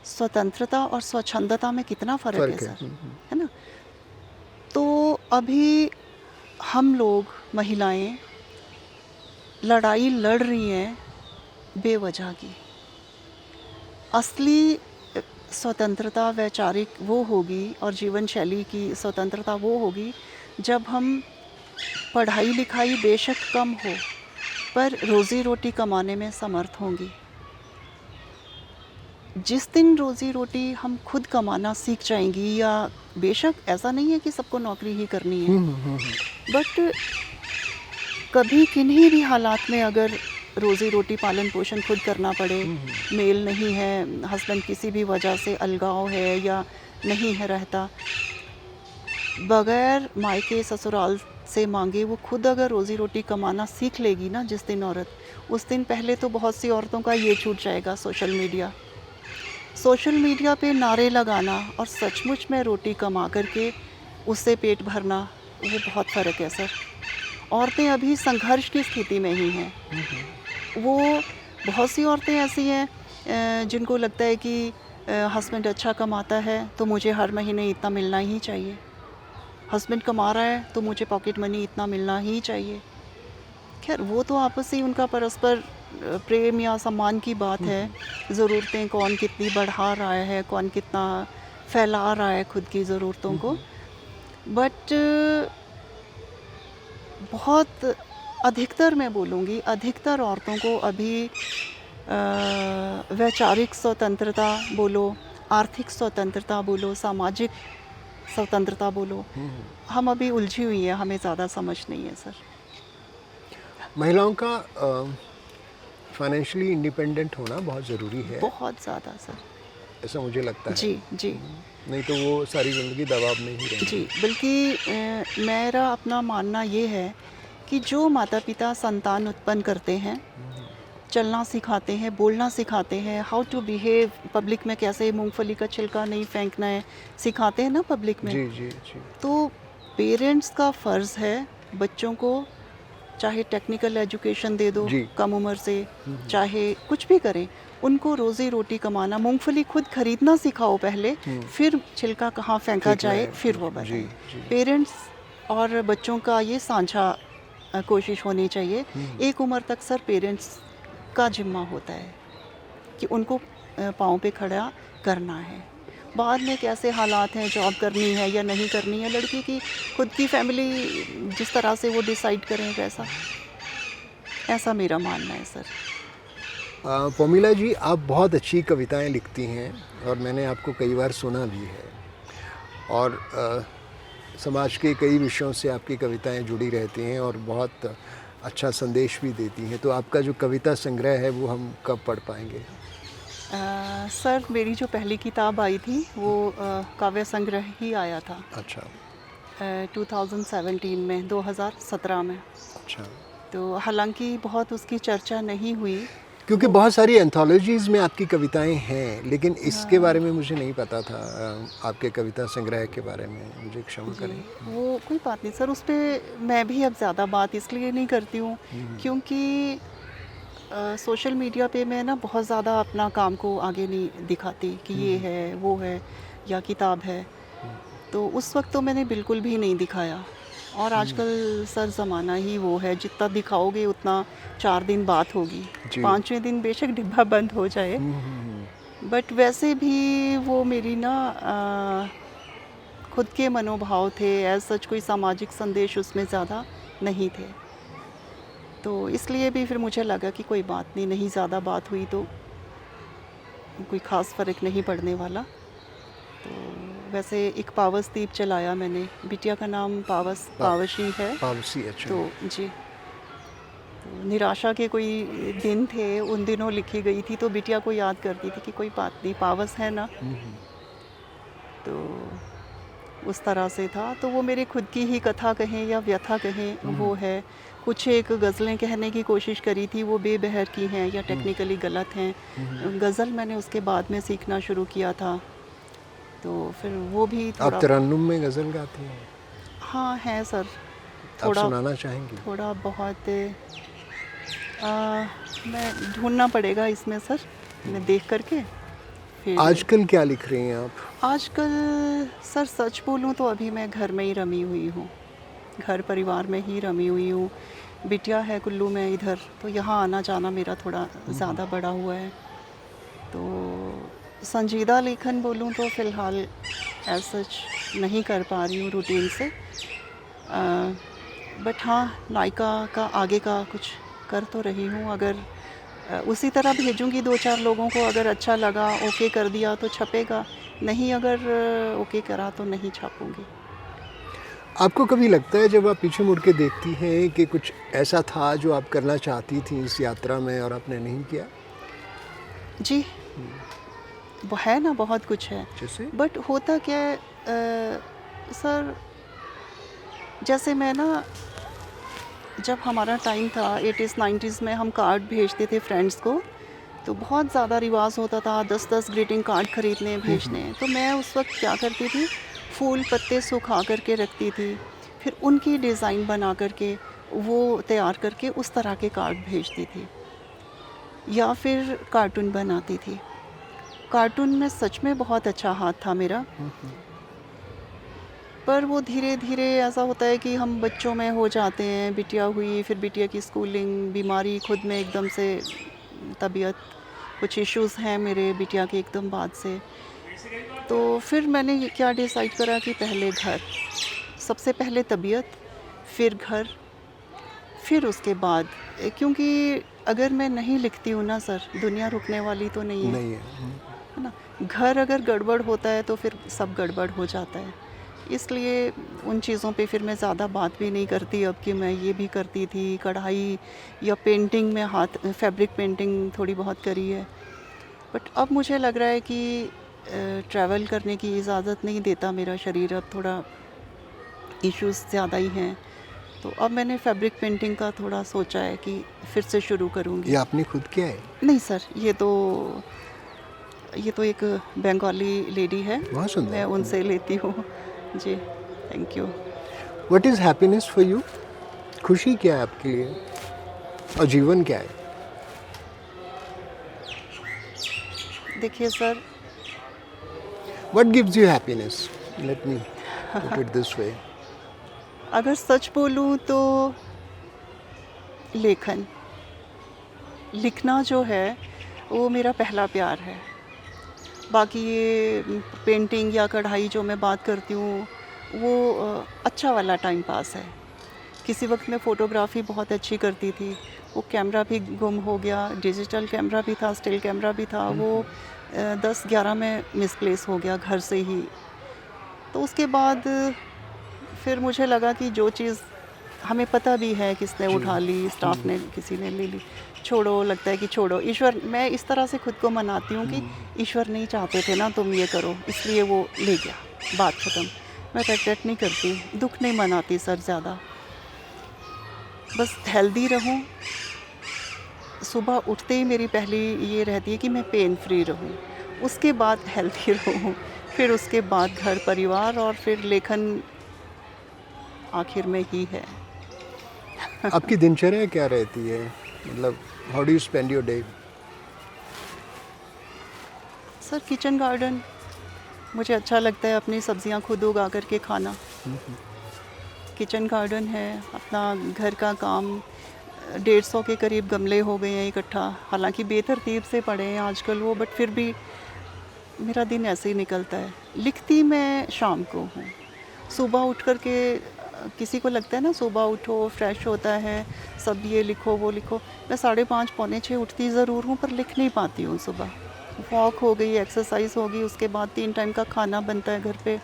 स्वतंत्रता और स्वच्छंदता में कितना फ़र्क है फ़र्क है। सर, है ना? तो अभी हम लोग महिलाएं लड़ाई लड़ रही हैं बेवजह की। असली स्वतंत्रता वैचारिक वो होगी, और जीवन शैली की स्वतंत्रता वो होगी, जब हम पढ़ाई लिखाई बेशक कम हो, पर रोज़ी रोटी कमाने में समर्थ होंगी। जिस दिन रोज़ी रोटी हम खुद कमाना सीख जाएंगी, या बेशक ऐसा नहीं है कि सबको नौकरी ही करनी है, बट कभी किन्हीं भी हालात में अगर रोज़ी रोटी पालन पोषण खुद करना पड़े, मेल नहीं है, हस्बैंड किसी भी वजह से अलगाव है या नहीं है रहता, बगैर मायके ससुराल से मांगे वो खुद अगर रोज़ी रोटी कमाना सीख लेगी ना जिस दिन औरत, उस दिन पहले तो बहुत सी औरतों का ये छूट जाएगा, सोशल मीडिया पे नारे लगाना और सचमुच में रोटी कमा करके उससे पेट भरना, वो बहुत फ़र्क है सर। औरतें अभी संघर्ष की स्थिति में ही हैं। वो बहुत सी औरतें ऐसी हैं जिनको लगता है कि हस्बैंड अच्छा कमाता है तो मुझे हर महीने इतना मिलना ही चाहिए, हस्बैंड कमा रहा है तो मुझे पॉकेट मनी इतना मिलना ही चाहिए। खैर, वो तो आपस ही उनका परस्पर प्रेम या सम्मान की बात है। ज़रूरतें कौन कितनी बढ़ा रहा है, कौन कितना फैला रहा है खुद की ज़रूरतों को, बट बहुत अधिकतर, मैं बोलूँगी अधिकतर औरतों को अभी वैचारिक स्वतंत्रता बोलो, आर्थिक स्वतंत्रता बोलो, सामाजिक स्वतंत्रता बोलो, हम अभी उलझी हुई हैं, हमें ज़्यादा समझ नहीं है सर। महिलाओं का फाइनेंशियली इंडिपेंडेंट होना बहुत ज़रूरी है, बहुत ज़्यादा सर। ऐसा मुझे लगता है। जी जी नहीं तो वो सारी ज़िंदगी दबाव में ही रहेंगी। जी, बल्कि मेरा अपना मानना ये है कि जो माता पिता संतान उत्पन्न करते हैं, चलना सिखाते हैं, बोलना सिखाते हैं, हाउ टू बिहेव, पब्लिक में कैसे मूंगफली का छिलका नहीं फेंकना है, सिखाते हैं ना पब्लिक में। जी जी जी। तो पेरेंट्स का फ़र्ज़ है बच्चों को, चाहे टेक्निकल एजुकेशन दे दो जी। कम उम्र से, चाहे कुछ भी करें, उनको रोज़ी रोटी कमाना, मूंगफली खुद खरीदना सिखाओ पहले, फिर छिलका कहाँ फेंका जाए फिर वो जी बताएं। जी पेरेंट्स और बच्चों का ये साझा कोशिश होनी चाहिए। एक उम्र तक सर पेरेंट्स का जिम्मा होता है कि उनको पाँव पे खड़ा करना है। बाद में कैसे हालात हैं, जॉब करनी है या नहीं करनी है, लड़की की खुद की फैमिली जिस तरह से वो डिसाइड करें वैसा, ऐसा मेरा मानना है सर। पोमिला जी, आप बहुत अच्छी कविताएं लिखती हैं और मैंने आपको कई बार सुना भी है, और समाज के कई विषयों से आपकी कविताएं जुड़ी रहती हैं और बहुत अच्छा संदेश भी देती हैं। तो आपका जो कविता संग्रह है वो हम कब पढ़ पाएंगे? सर मेरी जो पहली किताब आई थी वो काव्य संग्रह ही आया था। अच्छा 2017 में, 2017 में। अच्छा। तो हालांकि बहुत उसकी चर्चा नहीं हुई, क्योंकि बहुत सारी एंथोलॉजीज़ में आपकी कविताएं हैं, लेकिन इसके बारे में मुझे नहीं पता था, आपके कविता संग्रह के बारे में। मुझे क्षमा करें। वो कोई बात नहीं सर, उस पर मैं भी अब ज़्यादा बात इसलिए नहीं करती हूँ क्योंकि सोशल मीडिया पे मैं ना बहुत ज़्यादा अपना काम को आगे नहीं दिखाती कि ये है वो है या किताब है। तो उस वक्त तो मैंने बिल्कुल भी नहीं दिखाया, और आजकल सर ज़माना ही वो है, जितना दिखाओगे उतना 4 दिन बात होगी, 5वें दिन बेशक डिब्बा बंद हो जाए। बट वैसे भी वो मेरी ना खुद के मनोभाव थे, एज सच कोई सामाजिक संदेश उसमें ज़्यादा नहीं थे। तो इसलिए भी फिर मुझे लगा कि कोई बात नहीं ज़्यादा बात हुई तो कोई ख़ास फ़र्क नहीं पड़ने वाला। तो वैसे एक पावसदीप चलाया मैंने, बिटिया का नाम पावशी है। पावसी, अच्छा। तो जी, तो निराशा के कोई दिन थे, उन दिनों लिखी गई थी, तो बिटिया को याद करती थी कि कोई बात नहीं, पावस है ना। तो उस तरह से था। तो वो मेरे खुद की ही कथा कहें या व्यथा कहें वो है। कुछ एक गज़लें कहने की कोशिश करी थी, वो बेबहर की हैं या टेक्निकली गलत हैं। गज़ल मैंने उसके बाद में सीखना शुरू किया था, तो फिर वो भी थोड़ा। आप तरन्नुम में गज़ल गाती हैं? हाँ है सर, आप सुनाना चाहेंगी? थोड़ा बहुत मैं ढूंढना पड़ेगा इसमें सर, मैं देख करके फिर। आजकल क्या लिख रही हैं आप? आजकल सर सच बोलूं तो अभी मैं घर में ही रमी हुई हूँ, घर परिवार में ही रमी हुई हूँ। बिटिया है कुल्लू में इधर, तो यहाँ आना जाना मेरा थोड़ा ज़्यादा बड़ा हुआ है। तो संजीदा लेखन बोलूँ तो फ़िलहाल एज सच नहीं कर पा रही हूँ रूटीन से। बट हाँ, नायिका का आगे का कुछ कर तो रही हूँ। अगर उसी तरह भेजूँगी 2-4 लोगों को, अगर अच्छा लगा ओके कर दिया तो छपेगा, नहीं अगर ओके करा तो नहीं छापूँगी। आपको कभी लगता है जब आप पीछे मुड़ के देखती हैं कि कुछ ऐसा था जो आप करना चाहती थी इस यात्रा में और आपने नहीं किया? जी, वो है ना, बहुत कुछ है। जैसे? बट होता क्या है सर, जैसे मैं ना, जब हमारा टाइम था 80s 90s में, हम कार्ड भेजते थे फ्रेंड्स को, तो बहुत ज़्यादा रिवाज होता था 10-10 ग्रीटिंग कार्ड ख़रीदने भेजने। तो मैं उस वक्त क्या करती थी, फूल पत्ते सुखा करके रखती थी, फिर उनकी डिज़ाइन बना करके वो तैयार करके उस तरह के कार्ड भेजती थी, या फिर कार्टून बनाती थी। कार्टून में सच में बहुत अच्छा हाथ था मेरा, पर वो धीरे धीरे ऐसा होता है कि हम बच्चों में हो जाते हैं। बिटिया हुई, फिर बिटिया की स्कूलिंग, बीमारी, खुद में एकदम से तबीयत, कुछ इश्यूज़ हैं मेरे बिटिया के एकदम बाद से। तो फिर मैंने क्या डिसाइड करा कि पहले घर, सबसे पहले तबीयत, फिर घर, फिर उसके बाद, क्योंकि अगर मैं नहीं लिखती हूँ ना सर, दुनिया रुकने वाली तो नहीं है, है ना। घर अगर गड़बड़ होता है तो फिर सब गड़बड़ हो जाता है। इसलिए उन चीज़ों पे फिर मैं ज़्यादा बात भी नहीं करती अब, कि मैं ये भी करती थी, कढ़ाई या पेंटिंग में हाथ, फैब्रिक पेंटिंग थोड़ी बहुत करी है। बट अब मुझे लग रहा है कि ट्रैवल करने की इजाज़त नहीं देता मेरा शरीर, अब थोड़ा इश्यूज़ ज़्यादा ही हैं। तो अब मैंने फैब्रिक पेंटिंग का थोड़ा सोचा है कि फिर से शुरू करूँगी। ये आपने खुद किया है? नहीं सर, ये तो एक बंगाली लेडी है, बहुत सुंदर। मैं उनसे लेती हूँ जी। Thank you. What is happiness for you? खुशी क्या है आपके लिए और जीवन क्या है? देखिए sir, What gives you happiness? Let me put it this way. अगर सच बोलूँ तो लेखन, लिखना जो है वो मेरा पहला प्यार है। बाकी ये पेंटिंग या कढ़ाई जो मैं बात करती हूँ वो अच्छा वाला टाइम पास है। किसी वक्त मैं फ़ोटोग्राफ़ी बहुत अच्छी करती थी, वो कैमरा भी गुम हो गया, डिजिटल कैमरा भी था, स्टिल कैमरा भी था, वो 10-11 में मिसप्लेस हो गया घर से ही। तो उसके बाद फिर मुझे लगा कि जो चीज़ हमें पता भी है किसने जी। उठा ली, स्टाफ ने किसी ने ले ली, छोड़ो, लगता है कि छोड़ो। ईश्वर, मैं इस तरह से खुद को मनाती हूँ कि ईश्वर नहीं चाहते थे ना तुम ये करो, इसलिए वो ले गया, बात ख़त्म। मैं रिग्रेट नहीं करती, दुख नहीं मनाती सर ज़्यादा। बस हेल्दी रहूँ। सुबह उठते ही मेरी पहली ये रहती है कि मैं पेन फ्री रहूँ, उसके बाद हेल्दी रहूँ, फिर उसके बाद घर परिवार और फिर लेखन आखिर में ही है। आपकी दिनचर्या क्या रहती है? मतलब how do you spend your day? Sir kitchen garden, मुझे अच्छा लगता है अपनी सब्जियां खुद उगा करके खाना। किचन गार्डन है, अपना घर का काम। 150 के करीब गमले हो गए हैं इकट्ठा, हालांकि बेतरतीब से पड़े हैं आजकल वो, बट फिर भी मेरा दिन ऐसे ही निकलता है। लिखती मैं शाम को हूँ। सुबह उठ कर के किसी को लगता है ना सुबह उठो फ्रेश होता है, सब ये लिखो वो लिखो। मैं 5:30 पौने 6 उठती ज़रूर हूँ पर लिख नहीं पाती हूँ सुबह। वॉक हो गई, एक्सरसाइज होगी, उसके बाद 3 टाइम का खाना बनता है घर पे।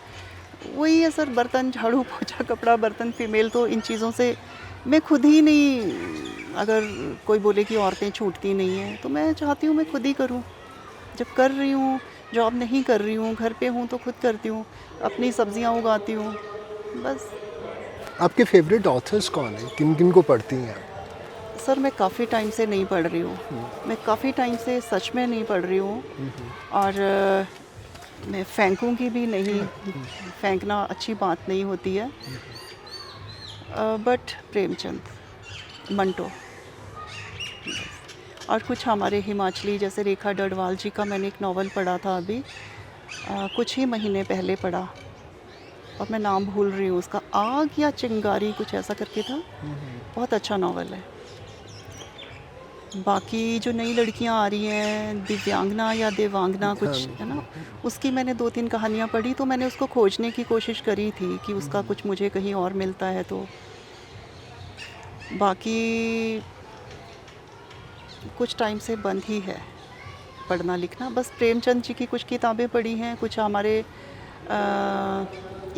वही है सर, बर्तन झाड़ू पोछा कपड़ा बर्तन, फीमेल तो इन चीज़ों से मैं खुद ही नहीं। अगर कोई बोले कि औरतें छूटती नहीं हैं तो मैं चाहती हूँ मैं खुद ही करूँ। जब कर रही हूँ, जॉब नहीं कर रही हूँ, घर पे हूँ तो खुद करती हूँ, अपनी सब्जियाँ उगाती हूँ, बस। आपके फेवरेट ऑथर्स कौन हैं? किन किन को पढ़ती हैं आप? सर मैं काफ़ी टाइम से नहीं पढ़ रही हूँ, मैं काफ़ी टाइम से सच में नहीं पढ़ रही हूँ। और मैं फेंकूंगी भी नहीं, फेंकना अच्छी बात नहीं होती है। बट प्रेमचंद, मंटो, और कुछ हमारे हिमाचली जैसे रेखा डडवाल जी का मैंने एक नावल पढ़ा था अभी कुछ ही महीने पहले पढ़ा, और मैं नाम भूल रही हूँ उसका, आग या चिंगारी कुछ ऐसा करके था। बहुत अच्छा नावल है। बाकी जो नई लड़कियां आ रही हैं, दिव्यांगना या देवांगना कुछ है ना, उसकी मैंने 2-3 कहानियाँ पढ़ी, तो मैंने उसको खोजने की कोशिश करी थी कि उसका कुछ मुझे कहीं और मिलता है तो। बाकी कुछ टाइम से बंद ही है पढ़ना लिखना। बस प्रेमचंद जी की कुछ किताबें पढ़ी हैं, कुछ हमारे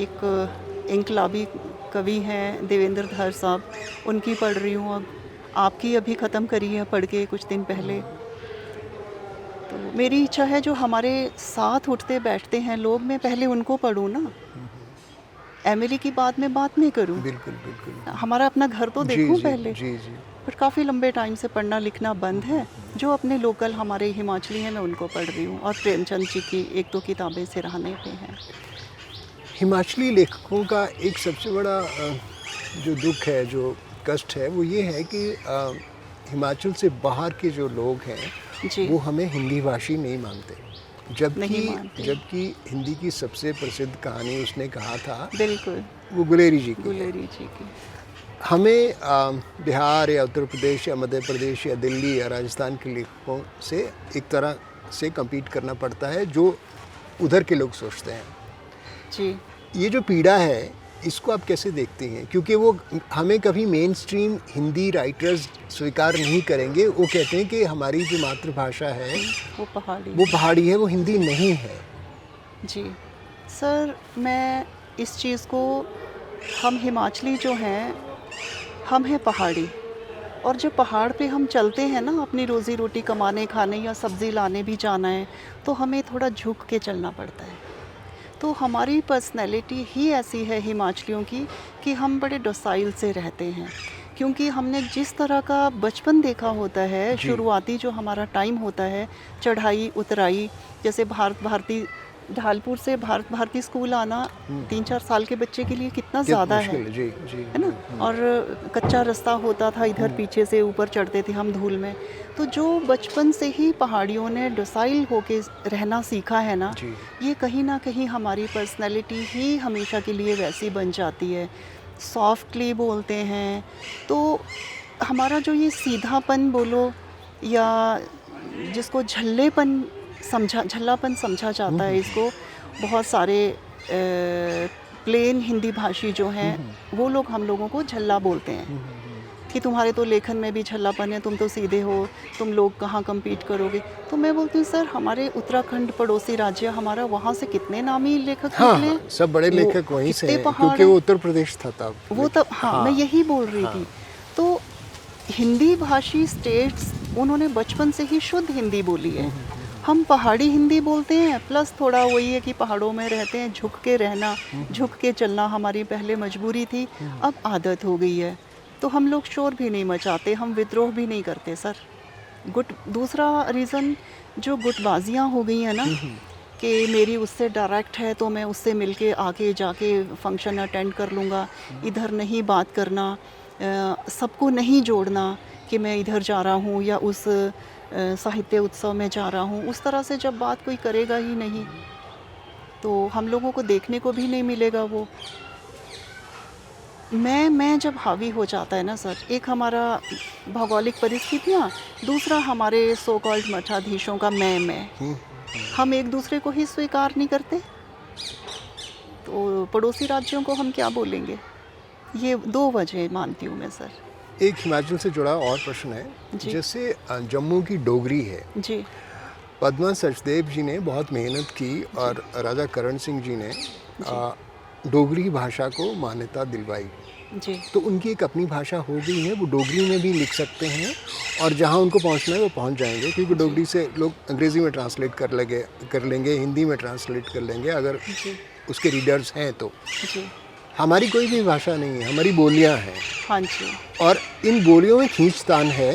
एक इनकलाबी कवि हैं देवेंद्र धर साहब, उनकी पढ़ रही हूँ अब। आपकी अभी ख़त्म करी है पढ़ के कुछ दिन पहले। तो मेरी इच्छा है जो हमारे साथ उठते बैठते हैं लोग, मैं पहले उनको पढ़ूँ ना, एमिली की बात में बात नहीं करूँ। बिल्कुल बिल्कुल। हमारा अपना घर तो जी देखूँ जी पहले। जी जी। पर काफ़ी लंबे टाइम से पढ़ना लिखना बंद है। जो अपने लोकल हमारे हिमाचली हैं मैं उनको पढ़ रही हूँ, और प्रेमचंद जी की 1-2 किताबें सिरहाने पे हैं। हिमाचली लेखकों का एक सबसे बड़ा जो दुख है, जो कष्ट है, वो ये है कि हिमाचल से बाहर के जो लोग हैं जी, वो हमें हिंदी भाषी नहीं मानते। नहीं मानते। जबकि हिंदी की सबसे प्रसिद्ध कहानी उसने कहा था, बिल्कुल, वो गुलेरी जी की है। गुलेरी जी की। हमें बिहार या उत्तर प्रदेश या मध्य प्रदेश या दिल्ली या राजस्थान के लेखकों से एक तरह से compete करना पड़ता है जो उधर के लोग सोचते हैं। जी, ये जो पीड़ा है, इसको आप कैसे देखती हैं? क्योंकि वो हमें कभी मेन स्ट्रीम हिंदी राइटर्स स्वीकार नहीं करेंगे। वो कहते हैं कि हमारी जो मातृभाषा है वो पहाड़ी। वो पहाड़ी है, वो हिंदी नहीं है। जी, सर मैं इस चीज़ को, हम हिमाचली जो हैं, हम हैं पहाड़ी, और जो पहाड़ पे हम चलते हैं ना अपनी रोज़ी रोटी कमाने खाने या सब्ज़ी लाने भी जाना है, तो हमें थोड़ा झुक के चलना पड़ता है। तो हमारी पर्सनैलिटी ही ऐसी है हिमाचलियों की कि हम बड़े डोसाइल से रहते हैं, क्योंकि हमने जिस तरह का बचपन देखा होता है, जी। शुरुआती जो हमारा टाइम होता है, चढ़ाई उतराई, जैसे भारती ढालपुर से भारती स्कूल आना 3-4 साल के बच्चे के लिए कितना कितना ज़्यादा मुश्किल है है, जी जी। है ना। और कच्चा रास्ता होता था, इधर पीछे से ऊपर चढ़ते थे हम धूल में। तो जो बचपन से ही पहाड़ियों ने डोसाइल होके रहना सीखा है ना, जी। ये कहीं ना कहीं हमारी पर्सनैलिटी ही हमेशा के लिए वैसी बन जाती है। सॉफ्टली बोलते हैं तो हमारा जो ये सीधापन बोलो या जिसको झल्लापन समझा जाता है, इसको बहुत सारे प्लेन हिंदी भाषी जो हैं वो लोग हम लोगों को झल्ला बोलते हैं कि तुम्हारे तो लेखन में भी झल्लापन है, तुम तो सीधे हो, तुम लोग कहाँ compete करोगे। तो मैं बोलती हूँ सर, हमारे उत्तराखंड पड़ोसी राज्य हमारा, वहाँ से कितने नामी लेखक हाँ निकले, हाँ, सब बड़े लेखक वहीं से कितने हैं, पहाड़ क्योंकि हैं। वो उत्तर प्रदेश था तब। वो तब हाँ, मैं यही बोल रही थी। तो हिंदी भाषी स्टेट्स, उन्होंने बचपन से ही शुद्ध हिंदी बोली है। हम पहाड़ी हिंदी बोलते हैं, प्लस थोड़ा वही है कि पहाड़ों में रहते हैं, झुक के रहना, झुक के चलना हमारी पहले मजबूरी थी, अब आदत हो गई है। तो हम लोग शोर भी नहीं मचाते, हम विद्रोह भी नहीं करते सर। दूसरा रीज़न जो गुटबाजियाँ हो गई हैं ना, कि मेरी उससे डायरेक्ट है तो मैं उससे मिलके आके जाके फंक्शन अटेंड कर लूँगा, इधर नहीं बात करना, सबको नहीं जोड़ना कि मैं इधर जा रहा हूँ या उस साहित्य उत्सव में जा रहा हूँ। उस तरह से जब बात कोई करेगा ही नहीं तो हम लोगों को देखने को भी नहीं मिलेगा वो। मैं जब हावी हो जाता है ना सर, एक हमारा भौगोलिक परिस्थितियाँ, दूसरा हमारे सो कॉल्ड मठाधीशों का मैं हम एक दूसरे को ही स्वीकार नहीं करते, तो पड़ोसी राज्यों को हम क्या बोलेंगे। ये 2 वजह मानती हूँ मैं सर। एक हिमाचल से जुड़ा और प्रश्न है, जी। जैसे जम्मू की डोगरी है, जी पद्मा सचदेव जी ने बहुत मेहनत की और राजा करण सिंह जी ने डोगरी भाषा को मान्यता दिलवाई। जी तो उनकी एक अपनी भाषा हो गई है, वो डोगरी में भी लिख सकते हैं और जहाँ उनको पहुँचना है वो पहुँच जाएंगे, क्योंकि डोगरी से लोग अंग्रेज़ी में ट्रांसलेट कर लेंगे, हिंदी में ट्रांसलेट कर लेंगे अगर जी उसके रीडर्स हैं तो। जी हमारी कोई भी भाषा नहीं है, हमारी बोलियाँ हैं, हाँ जी और इन बोलियों में खींचतान है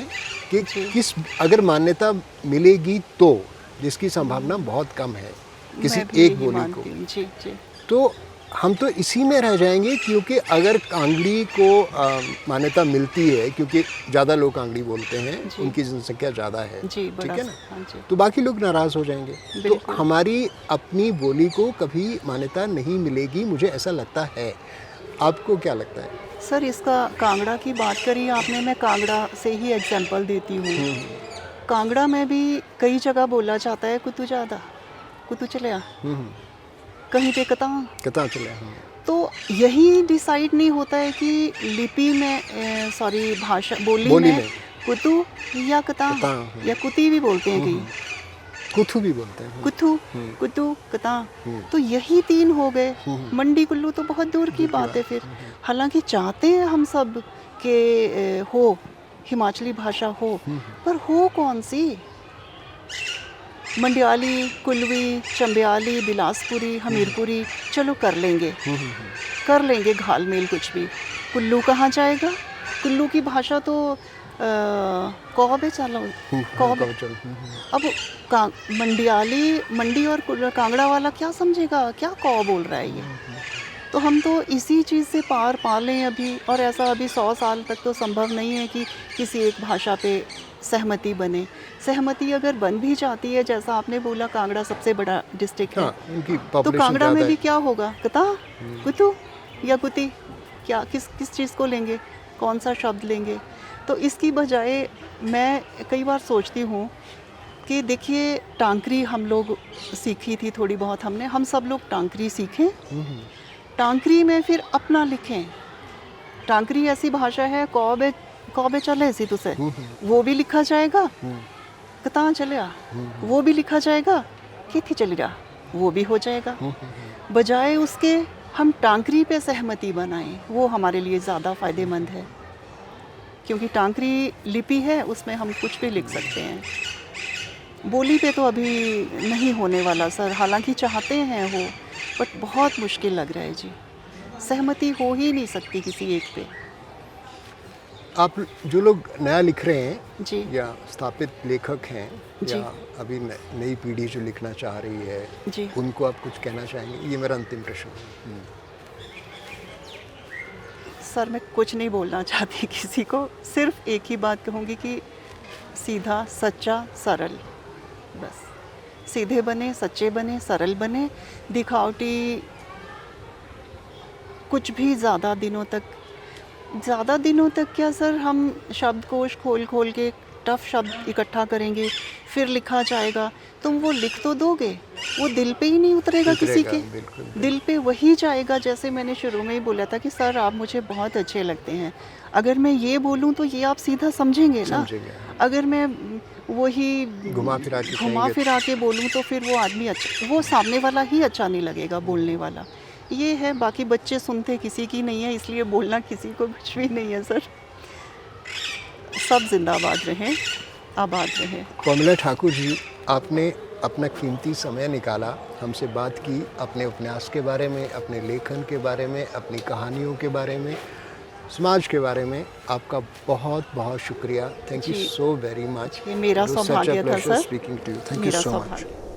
कि किस अगर मान्यता मिलेगी तो, जिसकी संभावना बहुत कम है किसी मैं भी एक यही बोली को। मानती हूँ। जी जी तो हम तो इसी में रह जाएंगे, क्योंकि अगर कांगड़ी को मान्यता मिलती है, क्योंकि ज़्यादा लोग कांगड़ी बोलते हैं, जी। उनकी जनसंख्या ज़्यादा है, जी ठीक बड़ा है ना, हाँ जी तो बाकी लोग नाराज़ हो जाएंगे। तो बिल्कुल। हमारी अपनी बोली को कभी मान्यता नहीं मिलेगी, मुझे ऐसा लगता है। आपको क्या लगता है? सर, इसका कांगड़ा की बात करी आपने, मैं कांगड़ा से ही एग्जांपल देती हूँ। कांगड़ा में भी कई जगह बोला जाता है कुतु ज़्यादा, कुतु चलिया, कहीं पे कता। कता चले। तो यही डिसाइड नहीं होता है कि लिपि में सॉरी भाषा बोली बोली में में कुतु या कता कता, या कुती भी बोलते हैं कहीं, कुथु भी बोलते हैं। कुथु कुतु कता। तो यही 3 हो गए। मंडी कुल्लू तो बहुत दूर की बात है फिर। हालांकि चाहते हैं हम सब कि हो हिमाचली भाषा हो, पर हो कौन सी? मंडियाली, कुल्लवी, चंबियाली, बिलासपुरी, हमीरपुरी, चलो कर लेंगे घाल मेल कुछ भी। कुल्लू कहाँ जाएगा? कुल्लू की भाषा तो कौब है, चलो कौब है। अब मंडी और कांगड़ा वाला क्या समझेगा, क्या कौ बोल रहा है ये? तो हम तो इसी चीज़ से पार पा लें अभी, और ऐसा अभी 100 साल तक तो संभव नहीं है कि किसी एक भाषा पे सहमति बने। सहमति अगर बन भी जाती है, जैसा आपने बोला कांगड़ा सबसे बड़ा डिस्ट्रिक्ट है, उनकी तो पॉपुलेशन कांगड़ा में ज़्यादा भी है। क्या होगा? कता, कुतु या कुती, क्या किस चीज़ को लेंगे, कौन सा शब्द लेंगे? तो इसकी बजाय मैं कई बार सोचती हूँ कि देखिए, टांकरी हम लोग सीखी थी थोड़ी बहुत हमने, हम सब लोग टांकरी सीखें, टांकरी में फिर अपना लिखें। टांकरी ऐसी भाषा है, कौबे चले सी तुसे, वो भी लिखा जाएगा, कता चलिया वो भी लिखा जाएगा, किथी चलिया वो भी हो जाएगा। बजाय उसके हम टांकरी पे सहमति बनाएं, वो हमारे लिए ज़्यादा फ़ायदेमंद है, क्योंकि टांकरी लिपि है, उसमें हम कुछ भी लिख सकते हैं। बोली पे तो अभी नहीं होने वाला सर, हालांकि चाहते हैं हो, बट बहुत मुश्किल लग रहा है जी। सहमति हो ही नहीं सकती किसी एक पे। आप जो लोग नया लिख रहे हैं जी या स्थापित लेखक हैं जी। या अभी नई पीढ़ी जो लिखना चाह रही है, जी उनको आप कुछ कहना चाहेंगे? ये मेरा अंतिम प्रश्न है। सर, मैं कुछ नहीं बोलना चाहती किसी को, सिर्फ एक ही बात कहूँगी कि सीधा, सच्चा, सरल, बस। सीधे बने, सच्चे बने, सरल बने। दिखावटी कुछ भी ज़्यादा दिनों तक क्या सर, हम शब्दकोश खोल खोल के टफ शब्द इकट्ठा करेंगे, फिर लिखा जाएगा। तुम वो लिख तो दोगे, वो दिल पे ही नहीं उतरेगा किसी के। बिल्कुल, दिल पे वही जाएगा, जैसे मैंने शुरू में ही बोला था कि सर आप मुझे बहुत अच्छे लगते हैं। अगर मैं ये बोलूँ तो ये आप सीधा समझेंगे ना। समझेंगे। अगर मैं वही घुमा फिरा के बोलूँ तो फिर वो आदमी अच्छा, वो सामने वाला ही अच्छा नहीं लगेगा, बोलने वाला। ये है, बाकी बच्चे सुनते किसी की नहीं है, इसलिए बोलना किसी को कुछ भी नहीं है सर। सब जिंदाबाद रहें, आबाद रहें। कोमला ठाकुर जी, आपने अपना कीमती समय निकाला, हमसे बात की, अपने उपन्यास के बारे में, अपने लेखन के बारे में, अपनी कहानियों के बारे में, समाज के बारे में। आपका बहुत बहुत शुक्रिया। थैंक यू जी। So very much. ये मेरा सौभाग्य था sir. Speaking to you. Thank you मेरा सो सौभाग्य। मच।